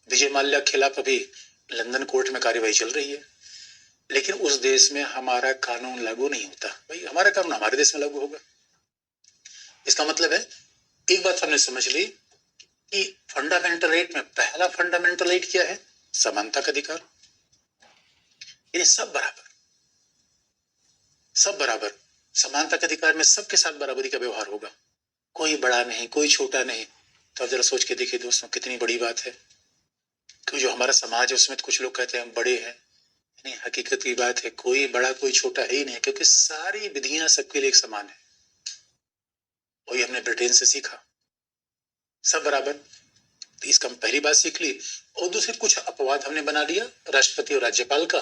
विजय माल्या के खिलाफ अभी लंदन कोर्ट में कार्यवाही चल रही है, लेकिन उस देश में हमारा कानून लागू नहीं होता। भाई हमारा कानून हमारे देश में लागू होगा। इसका मतलब है एक बात हमने समझ ली कि फंडामेंटल राइट में पहला फंडामेंटल राइट क्या है? समानता का अधिकार। यानी सब बराबर, सब बराबर। समानता के अधिकार में सबके साथ बराबरी का व्यवहार होगा, कोई बड़ा नहीं, कोई छोटा नहीं। तो अब जरा सोच के देखिए दोस्तों, कितनी बड़ी बात है कि जो हमारा समाज है उसमें तो कुछ लोग कहते हैं हम बड़े हैं, नहीं, हकीकत की बात है कोई बड़ा कोई छोटा है ही नहीं, क्योंकि सारी विधियां सबके लिए एक समान है। वही हमने ब्रिटेन से सीखा, सब बराबर। तो इसका हम पहली बात सीख ली। और दूसरे कुछ अपवाद हमने बना लिया राष्ट्रपति और राज्यपाल का,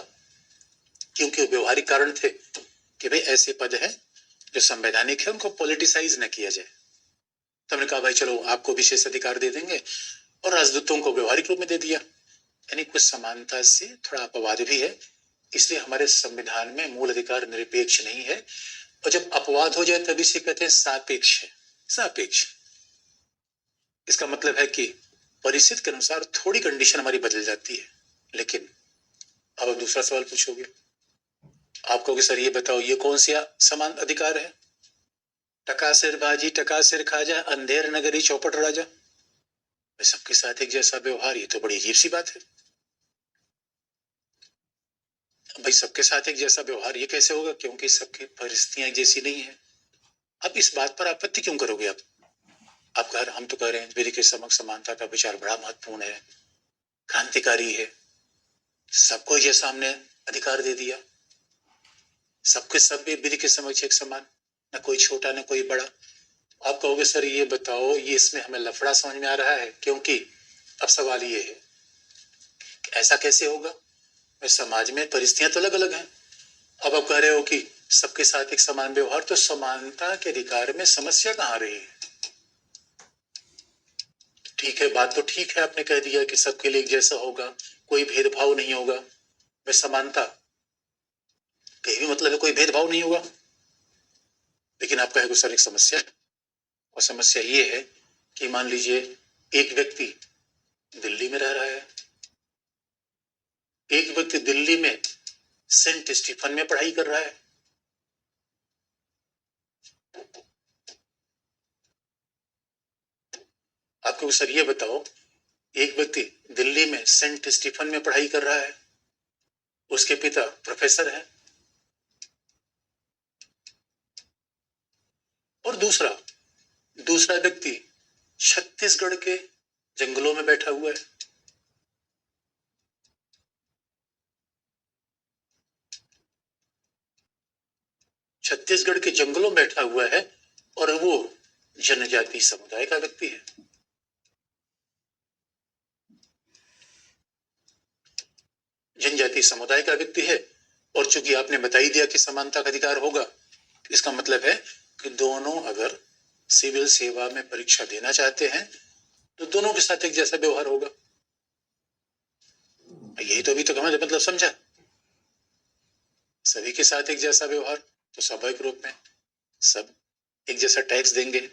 क्योंकि वो व्यवहारिक कारण थे कि भाई ऐसे पद हैं जो संवैधानिक है, उनको पॉलिटिसाइज न किया जाए। तो हमने कहा भाई चलो आपको विशेष अधिकार दे देंगे, और राजदूतों को व्यवहारिक रूप में दे दिया। यानी कुछ समानता से थोड़ा अपवाद भी है, इसलिए हमारे संविधान में मूल अधिकार निरपेक्ष नहीं है। और जब अपवाद हो जाए तभी से कहते हैं सापेक्ष है। सापेक्ष इसका मतलब है कि परिस्थिति के अनुसार थोड़ी कंडीशन हमारी बदल जाती है। लेकिन अब दूसरा सवाल पूछोगे, आप कहोगे सर ये बताओ ये कौन सा समान अधिकार है? टका सिर बाजी टका सिर खाजा, अंधेर नगरी चौपट राजा। सबके साथ एक जैसा व्यवहार, ये तो बड़ी अजीब सी बात है। भाई सबके साथ एक जैसा व्यवहार ये कैसे होगा? क्योंकि सबकी परिस्थितियां एक जैसी नहीं है। अब इस बात पर आपत्ति क्यों करोगे आप कह हम तो कह रहे हैं विधि के समक्ष समानता का विचार बड़ा महत्वपूर्ण है, क्रांतिकारी है, सबको जैसा हमने अधिकार दे दिया, सबके सब भी विधि के समक्ष एक समान, न कोई छोटा न कोई बड़ा। आप कहोगे सर ये बताओ ये इसमें हमें लफड़ा समझ में आ रहा है, क्योंकि अब सवाल ये है ऐसा कैसे होगा? समाज में परिस्थितियां तो अलग अलग हैं। अब आप कह रहे हो कि सबके साथ एक समान व्यवहार, तो समानता के अधिकार में समस्या कहां रही है? ठीक है, बात तो ठीक है, आपने कह दिया कि सबके लिए एक जैसा होगा, कोई भेदभाव नहीं होगा। मैं समानता कहीं भी मतलब है कोई भेदभाव नहीं होगा। लेकिन आप कहेंगे सर एक समस्या, और समस्या ये है कि मान लीजिए एक व्यक्ति दिल्ली में रह रहा है, एक व्यक्ति दिल्ली में सेंट स्टीफन में पढ़ाई कर रहा है। आपको सर ये बताओ एक व्यक्ति दिल्ली में सेंट स्टीफन में पढ़ाई कर रहा है, उसके पिता प्रोफेसर हैं, और दूसरा व्यक्ति छत्तीसगढ़ के जंगलों में बैठा हुआ है। छत्तीसगढ़ के जंगलों में बैठा हुआ है और वो जनजाति समुदाय का व्यक्ति है। जनजाति समुदाय का व्यक्ति है, और चूंकि आपने बता ही दिया कि समानता का अधिकार होगा, इसका मतलब है कि दोनों अगर सिविल सेवा में परीक्षा देना चाहते हैं तो दोनों के साथ एक जैसा व्यवहार होगा। यही तो अभी तक हमारे मतलब समझा, सभी के साथ एक जैसा व्यवहार, तो स्वाभाविक रूप में सब एक जैसा टैक्स देंगे,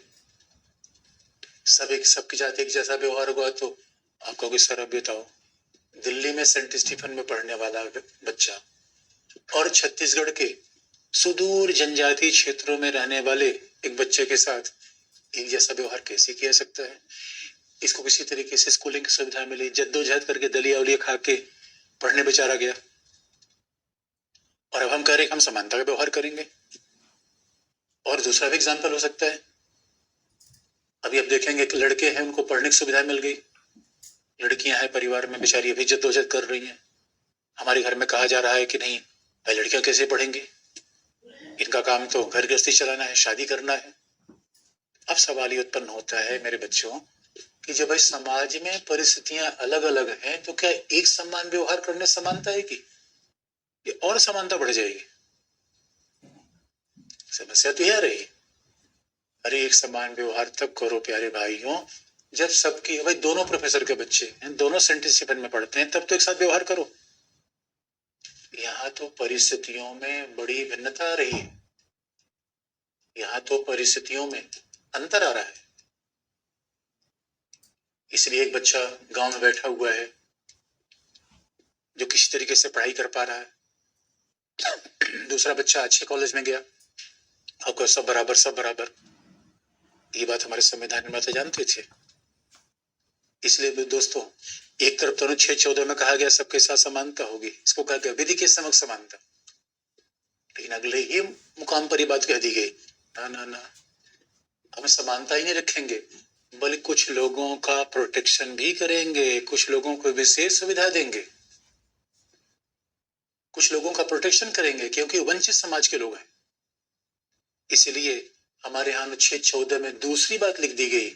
सबके साथ एक जैसा व्यवहार होगा। तो आप कहोगे सर अब बताओ दिल्ली में सेंट स्टीफन में पढ़ने वाला बच्चा और छत्तीसगढ़ के सुदूर जनजातीय क्षेत्रों में रहने वाले एक बच्चे के साथ एक जैसा व्यवहार कैसे किया सकता है? इसको किसी तरीके से स्कूलिंग की सुविधा मिली, जद्दोजहद करके दलिया उलिया खा के पढ़ने बेचारा गया, और अब हम कह रहे हैं हम समानता का व्यवहार करेंगे। और दूसरा भी एग्जाम्पल हो सकता है, अभी आप देखेंगे कि लड़के हैं उनको पढ़ने की सुविधा मिल गई, लड़कियां हैं परिवार में बेचारी अभी जद्दोजहद कर रही हैं। हमारे घर में कहा जा रहा है कि नहीं भाई लड़कियां कैसे पढ़ेंगी, इनका काम तो घर गृहस्थी चलाना है, शादी करना है। अब सवाल ये उत्पन्न होता है मेरे बच्चों कि जब भाई समाज में परिस्थितियां अलग अलग हैं तो क्या एक समान व्यवहार करने समानता है कि ये और समानता बढ़ जाएगी? समस्या तो यह रही। अरे एक समान व्यवहार तब करो प्यारे भाइयों जब सबकी, भाई दोनों प्रोफेसर के बच्चे हैं, दोनों सेंट स्टीफन में पढ़ते हैं, तब तो एक साथ व्यवहार करो। यहाँ तो परिस्थितियों में बड़ी भिन्नता आ रही है, यहाँ तो परिस्थितियों में अंतर आ रहा है। इसलिए एक बच्चा गांव में बैठा हुआ है जो किसी तरीके से पढ़ाई कर पा रहा है, दूसरा बच्चा अच्छे कॉलेज में गया, आपको सब बराबर सब बराबर। ये बात हमारे संविधान में तो जानते थे। इसलिए भी दोस्तों एक तरफ तो अनुच्छेद 14 में कहा गया सबके साथ समानता होगी, इसको कहा गया विधि के समक्ष समानता, लेकिन अगले ही मुकाम पर ये बात कह दी गई ना ना ना, हम समानता ही नहीं रखेंगे बल्कि कुछ लोगों का प्रोटेक्शन भी करेंगे, कुछ लोगों को विशेष सुविधा देंगे, कुछ लोगों का प्रोटेक्शन करेंगे क्योंकि वंचित समाज के लोग हैं। इसलिए हमारे यहाँ अनुच्छेद 14 में दूसरी बात लिख दी गई,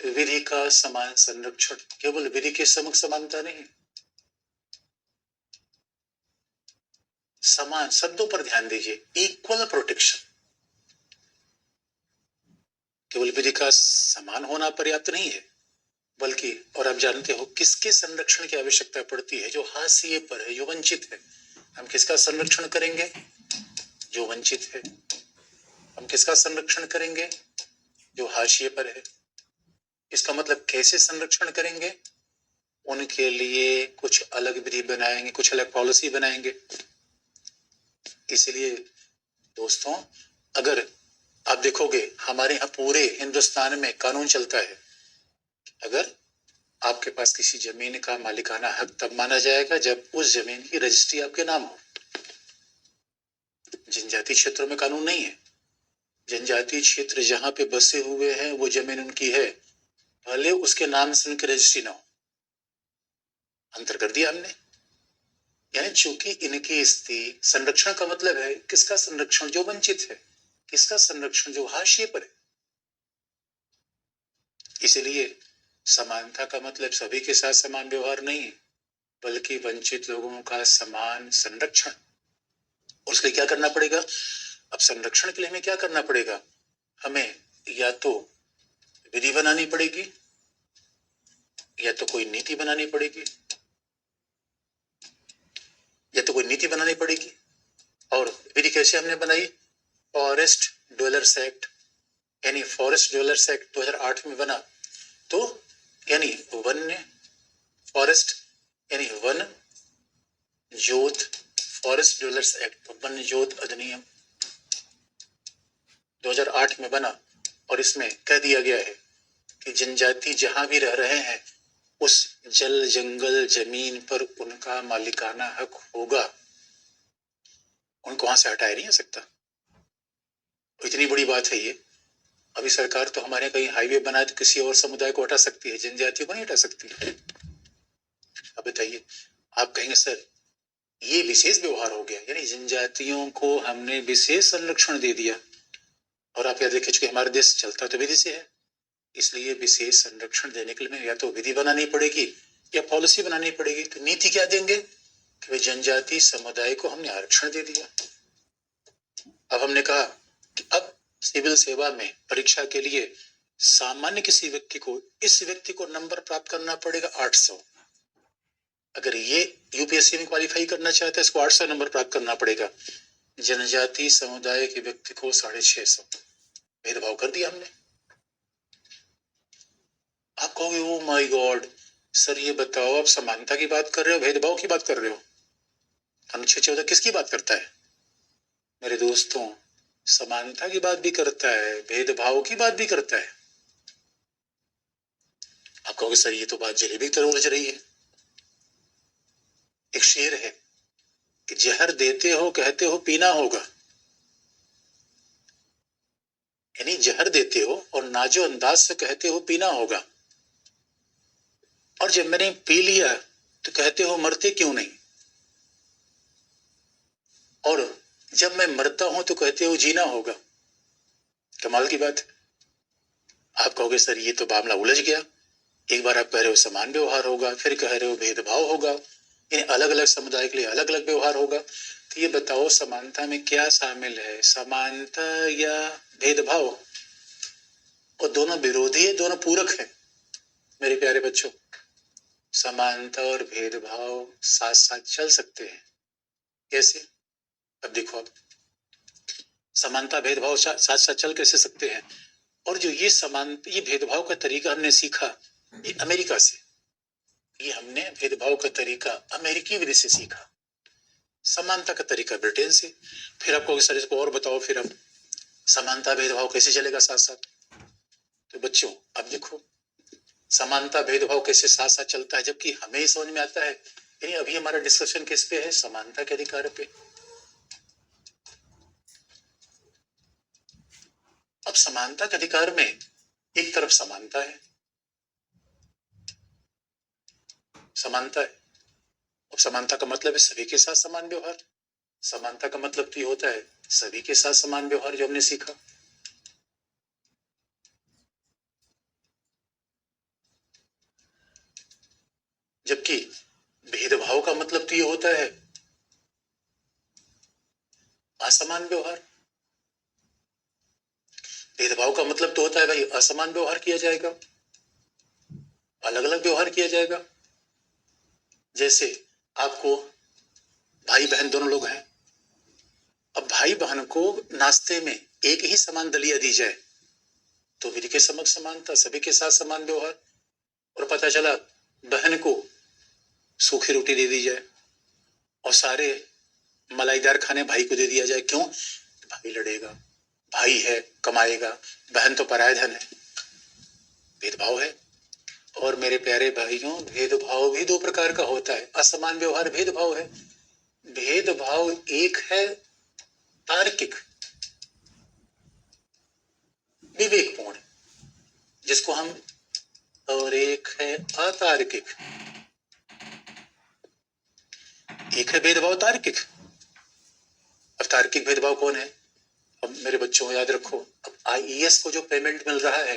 विधि का समान संरक्षण। केवल विधि के सम्मुख समानता नहीं, समान शब्दों पर ध्यान दीजिए, इक्वल प्रोटेक्शन। केवल विधि का समान होना पर्याप्त नहीं है, बल्कि, और आप जानते हो किसके संरक्षण की आवश्यकता पड़ती है? जो हाशिए पर है, जो वंचित है। हम किसका संरक्षण करेंगे? जो वंचित है। हम किसका संरक्षण करेंगे? जो हाशिए पर है। इसका मतलब कैसे संरक्षण करेंगे? उनके लिए कुछ अलग विधि बनाएंगे, कुछ अलग पॉलिसी बनाएंगे। इसलिए दोस्तों, अगर आप देखोगे हमारे यहाँ पूरे हिंदुस्तान में कानून चलता है, अगर आपके पास किसी जमीन का मालिकाना हक तब माना जाएगा जब उस जमीन की रजिस्ट्री आपके नाम हो। जनजातीय क्षेत्रों में कानून नहीं है। जनजातीय क्षेत्र जहां पे बसे हुए हैं वो जमीन उनकी है, भले उसके नाम से उनकी रजिस्ट्री ना हो। अंतर कर दिया हमने। यानी चूंकि इनकी स्थिति, संरक्षण का मतलब है किसका संरक्षण? जो वंचित है। किसका संरक्षण? जो हाशिए पर है। इसलिए समानता का मतलब सभी के साथ समान व्यवहार नहीं, बल्कि वंचित लोगों का समान संरक्षण। उसके लिए क्या करना पड़ेगा? अब संरक्षण के लिए हमें क्या करना पड़ेगा? हमें या तो विधि बनानी पड़ेगी, या तो कोई नीति बनानी पड़ेगी, या तो कोई नीति बनानी पड़ेगी। और विधि कैसे हमने बनाई? फॉरेस्ट ड्वेलर्स एक्ट, यानी फॉरेस्ट ड्वेलर्स एक्ट 2008 में बना। तो यानी वन्य, फॉरेस्ट यानी वन जोत, फॉरेस्ट ड्वेलर्स एक्ट, वन्य जोत अधिनियम 2008 में बना। और इसमें कह दिया गया है कि जनजाति जहां भी रह रहे हैं उस जल जंगल जमीन पर उनका मालिकाना हक होगा, उनको वहां से हटाया नहीं जा सकता। इतनी बड़ी बात है ये। अभी सरकार तो हमारे कहीं हाईवे बनाए तो किसी और समुदाय को हटा सकती है, जनजातियों को नहीं हटा सकती। अब बताइए, आप कहेंगे सर ये विशेष व्यवहार हो गया, यानी जनजातियों को हमने विशेष संरक्षण दे दिया। और आप याद रखिए, चूंकि हमारा देश चलता तो विधि से है, इसलिए विशेष संरक्षण देने के लिए या तो विधि बनानी पड़ेगी या पॉलिसी बनानी पड़ेगी। तो नीति क्या देंगे कि भाई जनजाति समुदाय को हमने आरक्षण दे दिया। अब हमने कहा कि अब सिविल सेवा में परीक्षा के लिए सामान्य किसी व्यक्ति को, इस व्यक्ति को नंबर प्राप्त करना पड़ेगा 800। अगर ये यूपीएससी में क्वालिफाई करना चाहता है, इसको 800 नंबर प्राप्त करना पड़ेगा। जनजाति समुदाय के व्यक्ति को 650। भेदभाव कर दिया हमने। आप कहोगे ओ माय गॉड सर, ये बताओ आप समानता की बात कर रहे हो, भेदभाव की बात कर रहे हो? अनुच्छेद 14 किसकी बात करता है? मेरे दोस्तों, समानता की बात भी करता है, भेदभाव की बात भी करता है। आप कहोगे सर ये तो बात जलेबी की तरह उलझ रही है। एक शेर है कि जहर देते हो कहते हो पीना होगा, यानी जहर देते हो और नाजो अंदाज से कहते हो पीना होगा, और जब मैंने पी लिया तो कहते हो मरते क्यों नहीं, और जब मैं मरता हूं तो कहते हो जीना होगा। कमाल की बात। आप कहोगे सर ये तो मामला उलझ गया। एक बार आप कह रहे हो समान व्यवहार होगा, फिर कह रहे हो भेदभाव होगा, इन अलग अलग समुदाय के लिए अलग अलग व्यवहार होगा। तो ये बताओ समानता में क्या शामिल है, समानता या भेदभाव? और दोनों विरोधी है, दोनों पूरक है। मेरे प्यारे बच्चों, समानता और भेदभाव साथ साथ चल सकते हैं। कैसे? अब देखो, अब समानता भेदभाव साथ साथ चल कैसे सकते हैं? और जो ये समानता, ये भेदभाव का तरीका हमने सीखा ये अमेरिका से। ये हमने भेदभाव का तरीका अमेरिकी विधि से सीखा, समानता का तरीका ब्रिटेन से। फिर आपको सर इसको और बताओ, फिर अब समानता भेदभाव कैसे चलेगा साथ साथ? तो बच्चों अब देखो, समानता भेदभाव कैसे साथ साथ चलता है, जबकि हमें ही समझ में आता है। यानी अभी हमारा डिस्कशन किस पे है? समानता के अधिकार पे। अब समानता के अधिकार में एक तरफ समानता है, समानता है। अब समानता का मतलब है सभी के साथ समान व्यवहार। समानता का मतलब तो ये होता है सभी के साथ समान व्यवहार, जो हमने सीखा। भेदभाव का मतलब तो ये होता है असमान व्यवहार। भेदभाव का मतलब तो होता है भाई असमान व्यवहार किया जाएगा, अलग अलग व्यवहार किया जाएगा। जैसे आपको भाई बहन दोनों लोग हैं, अब भाई बहन को नाश्ते में एक ही समान दलिया दी जाए तो विधि के समक्ष समानता, सभी के साथ समान व्यवहार। और पता चला बहन को सूखी रोटी दे दी जाए और सारे मलाईदार खाने भाई को दे दिया जाए, क्यों? भाई लड़ेगा, भाई है कमाएगा, बहन तो पराया धन है। भेदभाव है। और मेरे प्यारे भाइयों, भेदभाव भी दो प्रकार का होता है। असमान व्यवहार भेदभाव है। भेदभाव एक है तार्किक विवेकपूर्ण, जिसको हम, और एक है अतार्किक। एक है भेदभाव तार्किक। अब तार्किक भेदभाव कौन है? अब मेरे बच्चों याद रखो, अब आईएएस को जो पेमेंट मिल रहा है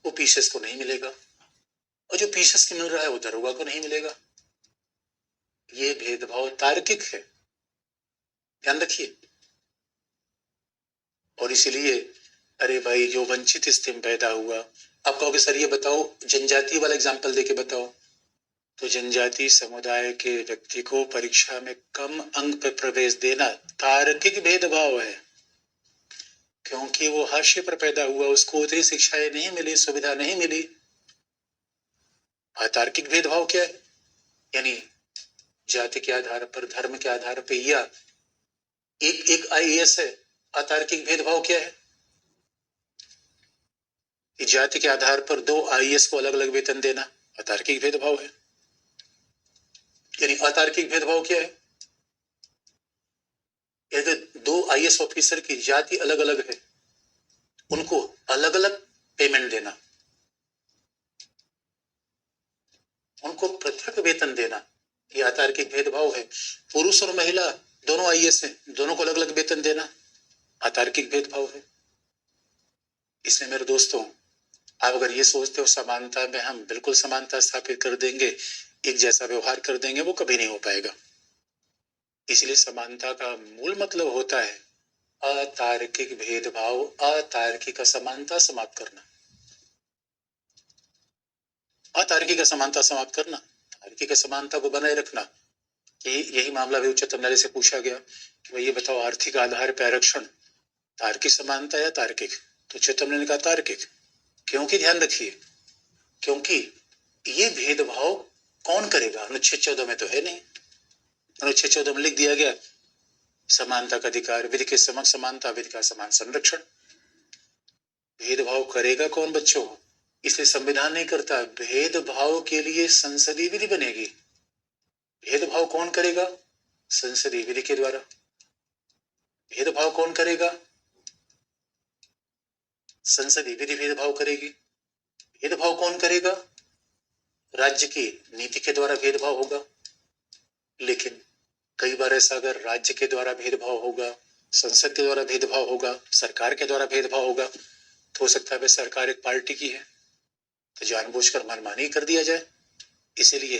वो पीसीएस को नहीं मिलेगा, और जो पीसीएस को मिल रहा है वो दरोगा को नहीं मिलेगा। ये भेदभाव तार्किक है, ध्यान रखिए। और इसीलिए अरे भाई जो वंचित स्थिति में पैदा हुआ, आप कहोगे सर ये बताओ जनजाति वाला एग्जाम्पल देके बताओ, तो जनजाति समुदाय के व्यक्ति को परीक्षा में कम अंक पे प्रवेश देना तार्किक भेदभाव है, क्योंकि वो हाशिए पर पैदा हुआ, उसको उतनी शिक्षाएं नहीं मिली, सुविधा नहीं मिली। अतार्किक भेदभाव क्या है? यानी जाति के आधार पर, धर्म के आधार पर, या एक आईएएस है। अतार्किक भेदभाव क्या है? जाति के आधार पर दो आईएएस को अलग अलग वेतन देना अतार्किक भेदभाव है। यानी अतार्किक भेदभाव क्या है? यदि दो आईएएस ऑफिसर की जाति अलग अलग है, उनको अलग अलग पेमेंट देना, उनको पृथक वेतन देना, यह अतार्किक भेदभाव है। पुरुष और महिला दोनों आईएएस हैं, दोनों को अलग अलग वेतन देना अतार्किक भेदभाव है। इसलिए मेरे दोस्तों, आप अगर ये सोचते हो समानता में हम बिल्कुल समानता स्थापित कर देंगे, एक जैसा व्यवहार कर देंगे, वो कभी नहीं हो पाएगा। इसलिए समानता का मूल मतलब होता है अतार्किक भेदभाव, अतार्किक असमानता समाप्त करना। अतार्किक असमानता समाप्त करना, तार्किक असमानता को बनाए रखना। यही मामला भी उच्चतम न्यायालय से पूछा गया कि भाई ये बताओ आर्थिक आधार पर आरक्षण तार्किक समानता या तार्किक? तो उच्चतम न्यायालय ने कहा तार्किक। क्योंकि ध्यान रखिए, क्योंकि ये भेदभाव कौन करेगा? अनुच्छेद 14 में तो है नहीं। अनुच्छेद 14 में लिख दिया गया समानता का अधिकार, विधि के समक्ष समानता, विधि का समान संरक्षण। भेदभाव करेगा कौन बच्चों? इसलिए संविधान नहीं करता, भेदभाव के लिए संसदीय विधि बनेगी। भेदभाव कौन करेगा? संसदीय विधि के द्वारा। भेदभाव कौन करेगा? संसदीय विधि भेदभाव करेगी। भेदभाव कौन करेगा? राज्य की नीति के द्वारा भेदभाव होगा। लेकिन कई बार ऐसा अगर राज्य के द्वारा भेदभाव होगा, संसद के द्वारा भेदभाव होगा, सरकार के द्वारा भेदभाव होगा, तो हो सकता है सरकार एक पार्टी की है तो जानबूझकर मनमानी कर दिया जाए। इसीलिए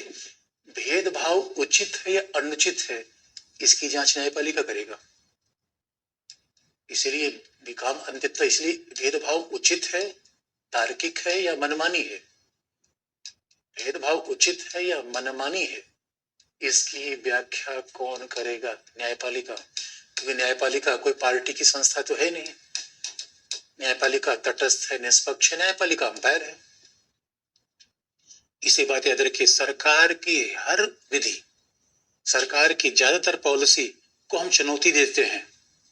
भेदभाव उचित है या अनुचित है, इसकी जांच न्यायपालिका करेगा। इसीलिए विकाम अंत्यतः, इसलिए भेदभाव उचित है, तार्किक है या मनमानी है? भेदभाव उचित है या मनमानी है, इसकी व्याख्या कौन करेगा? न्यायपालिका। क्योंकि न्यायपालिका कोई पार्टी की संस्था तो है नहीं। न्यायपालिका तटस्थ है, निष्पक्ष है, न्यायपालिका अंपायर है। इसी बात याद रखिए, सरकार की हर विधि, सरकार की ज्यादातर पॉलिसी को हम चुनौती देते हैं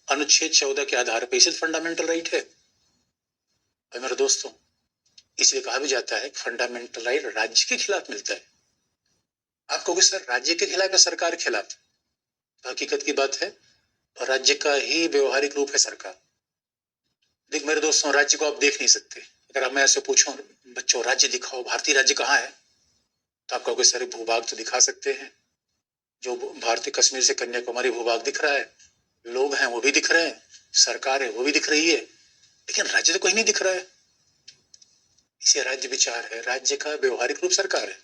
अनुच्छेद 14 के आधार पर। इसे फंडामेंटल राइट है मेरे दोस्तों। इसलिए कहा भी जाता है फंडामेंटल राइट राज्य के खिलाफ मिलता है। आप कहोगे सर राज्य के खिलाफ या सरकार के खिलाफ? हकीकत की बात है, राज्य का ही व्यवहारिक रूप है सरकार। देख मेरे दोस्तों, राज्य को आप देख नहीं सकते। अगर मैं ऐसे पूछूं बच्चों राज्य दिखाओ, भारतीय राज्य कहाँ है, तो आप कहोगे सर भूभाग तो दिखा सकते हैं, जो भारतीय कश्मीर से कन्याकुमारी भूभाग दिख रहा है, लोग हैं वो भी दिख रहे हैं, सरकार है वो भी दिख रही है, लेकिन राज्य तो कहीं नहीं दिख रहा है। इसे राज्य विचार है, राज्य का व्यवहारिक रूप सरकार है।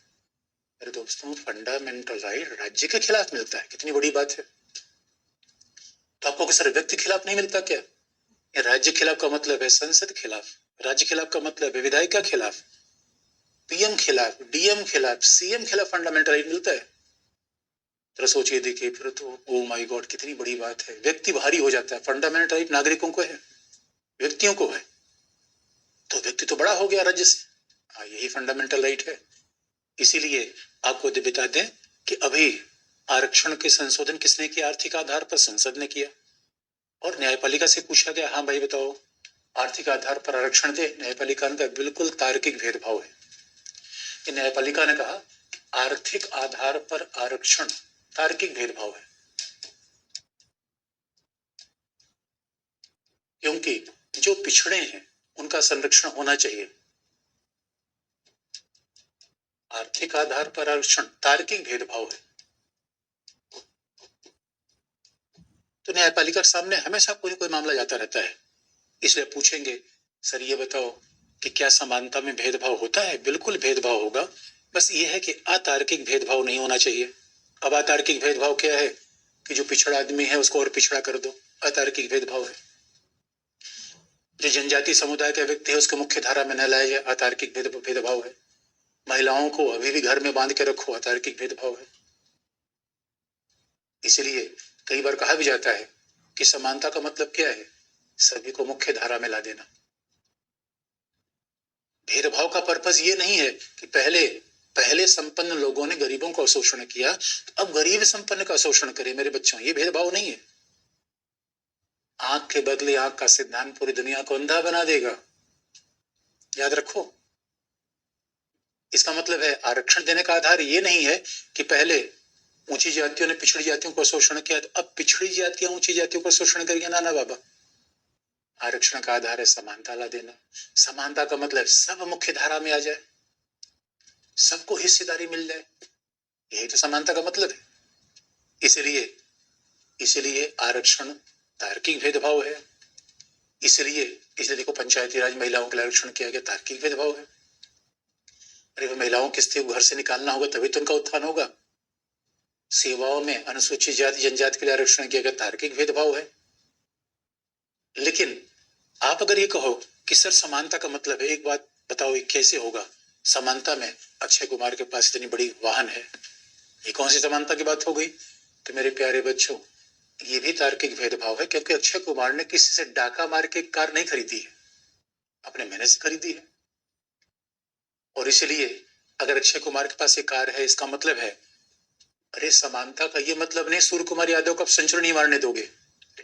अरे दोस्तों, फंडामेंटल राइट राज्य के खिलाफ मिलता है, कितनी बड़ी बात है। तो आपको सिर्फ व्यक्ति खिलाफ नहीं मिलता क्या? ये राज्य खिलाफ का मतलब है संसद खिलाफ, राज्य खिलाफ का मतलब है विधायिका खिलाफ, पीएम खिलाफ, डीएम खिलाफ, सीएम खिलाफ फंडामेंटल राइट मिलता है। तो सोचिए, देखिए, फिर तो ओ माय गॉड, कितनी बड़ी बात है। व्यक्ति भारी हो जाता है, फंडामेंटल राइट नागरिकों को है, व्यक्तियों को है, तो व्यक्ति तो बड़ा हो गया राज्य से। हाँ, यही फंडामेंटल राइट है। इसीलिए आपको बता दें कि अभी आरक्षण के संशोधन किसने किया? आर्थिक आधार पर संसद ने किया। और न्यायपालिका से पूछा गया, हाँ भाई बताओ, आर्थिक आधार पर आरक्षण दे। न्यायपालिका ने कहा बिल्कुल तार्किक भेदभाव है। कि न्यायपालिका ने कहा आर्थिक आधार पर आरक्षण तार्किक भेदभाव है, क्योंकि जो पिछड़े हैं उनका संरक्षण होना चाहिए। आर्थिक आधार पर आरक्षण तार्किक भेदभाव है। तो न्यायपालिका के सामने हमेशा कोई कोई मामला जाता रहता है, इसलिए पूछेंगे, सर ये बताओ कि क्या समानता में भेदभाव होता है? बिल्कुल भेदभाव होगा, बस ये है कि अतार्किक भेदभाव नहीं होना चाहिए। अब अतार्किक भेदभाव क्या है? कि जो पिछड़ा आदमी है उसको और पिछड़ा कर दो, अतार्किक भेदभाव है। जो जनजाति समुदाय का व्यक्ति है उसको मुख्य धारा में न लाया जाए, अतार्किक भेदभाव है। महिलाओं को अभी भी घर में बांध के रखो, अतार्किक भेदभाव है। इसलिए कई बार कहा भी जाता है कि समानता का मतलब क्या है? सभी को मुख्य धारा में ला देना। भेदभाव का पर्पस ये नहीं है कि पहले संपन्न लोगों ने गरीबों का शोषण किया, तो अब गरीब संपन्न का शोषण करे। मेरे बच्चों, ये भेदभाव नहीं है। आंख के बदले आंख का सिद्धांत पूरी दुनिया को अंधा बना देगा, याद रखो। इसका मतलब है आरक्षण देने का आधार ये नहीं है कि पहले ऊंची जातियों ने पिछड़ी जातियों को शोषण किया, तो अब पिछड़ी जातियां ऊंची जातियों को शोषण करेंगे। ना ना बाबा, आरक्षण का आधार है समानता ला देना। समानता का मतलब सब मुख्य धारा में आ जाए, सबको हिस्सेदारी मिल जाए, यही तो समानता का मतलब है। इसलिए आरक्षण तार्किक भेदभाव है। इसलिए देखो, पंचायती राज महिलाओं के लिए आरक्षण किया गया, तार्किक भेदभाव है। अरे महिलाओं की स्थिति को घर से निकालना होगा तभी तो उनका उत्थान होगा। सेवाओं में अनुसूचित जाति जनजाति के लिए आरक्षण किया गया, तार्किक भेदभाव है। लेकिन आप अगर ये कहो कि सर समानता का मतलब है, एक बात बताओ ये कैसे होगा? समानता में अक्षय कुमार के पास इतनी बड़ी वाहन है, ये कौन सी समानता की बात हो गई? तो मेरे प्यारे बच्चों, ये भी तार्किक भेदभाव है, क्योंकि अक्षय कुमार ने किसी से डाका मार के कार नहीं खरीदी है, अपने मेहनत से खरीदी है। और इसलिए अगर अक्षय कुमार के पास ये कार है, इसका मतलब है, अरे समानता का ये मतलब नहीं सूर्य कुमार यादव को आप सेंचुरी नहीं मारने दोगे।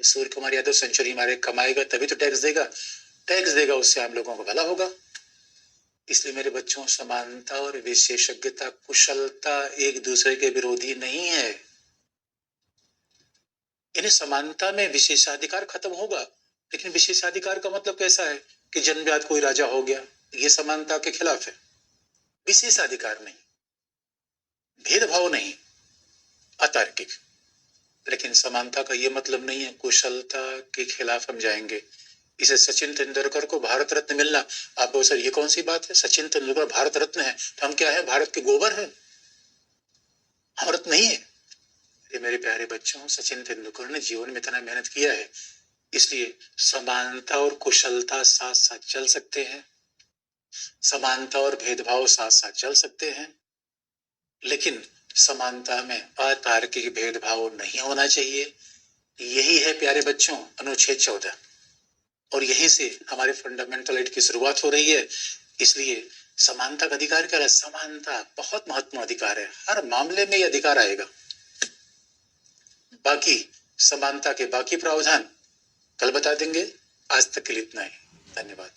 सूर्य कुमार यादव सेंचुरी मारे, कमाएगा तभी तो टैक्स देगा, उससे आम लोगों को भला होगा। इसलिए मेरे बच्चों, समानता और विशेषज्ञता, कुशलता एक दूसरे के विरोधी नहीं है। यानी समानता में विशेषाधिकार खत्म होगा, लेकिन विशेषाधिकार का मतलब कैसा है कि जन्मजात कोई राजा हो गया, ये समानता के खिलाफ है। विशेषाधिकार नहीं, भेदभाव नहीं, अतार्किक। लेकिन समानता का ये मतलब नहीं है कुशलता के खिलाफ हम जाएंगे। इसे सचिन तेंदुलकर को भारत रत्न मिलना, आप सर ये कौन सी बात है? सचिन तेंदुलकर भारत रत्न है तो हम क्या है? भारत के गोबर है, हम रत्न नहीं है। ये मेरे प्यारे बच्चों, सचिन तेंदुलकर ने जीवन में इतना मेहनत किया है, इसलिए समानता और कुशलता साथ साथ चल सकते हैं, समानता और भेदभाव साथ साथ चल सकते हैं, लेकिन समानता में अतार्किक भेदभाव नहीं होना चाहिए। यही है प्यारे बच्चों अनुच्छेद 14, और यहीं से हमारे फंडामेंटल राइट की शुरुआत हो रही है। इसलिए समानता का अधिकार क्या है? समानता बहुत महत्वपूर्ण अधिकार है, हर मामले में यह अधिकार आएगा। बाकी समानता के बाकी प्रावधान कल बता देंगे। आज तक के लिए इतना ही, धन्यवाद।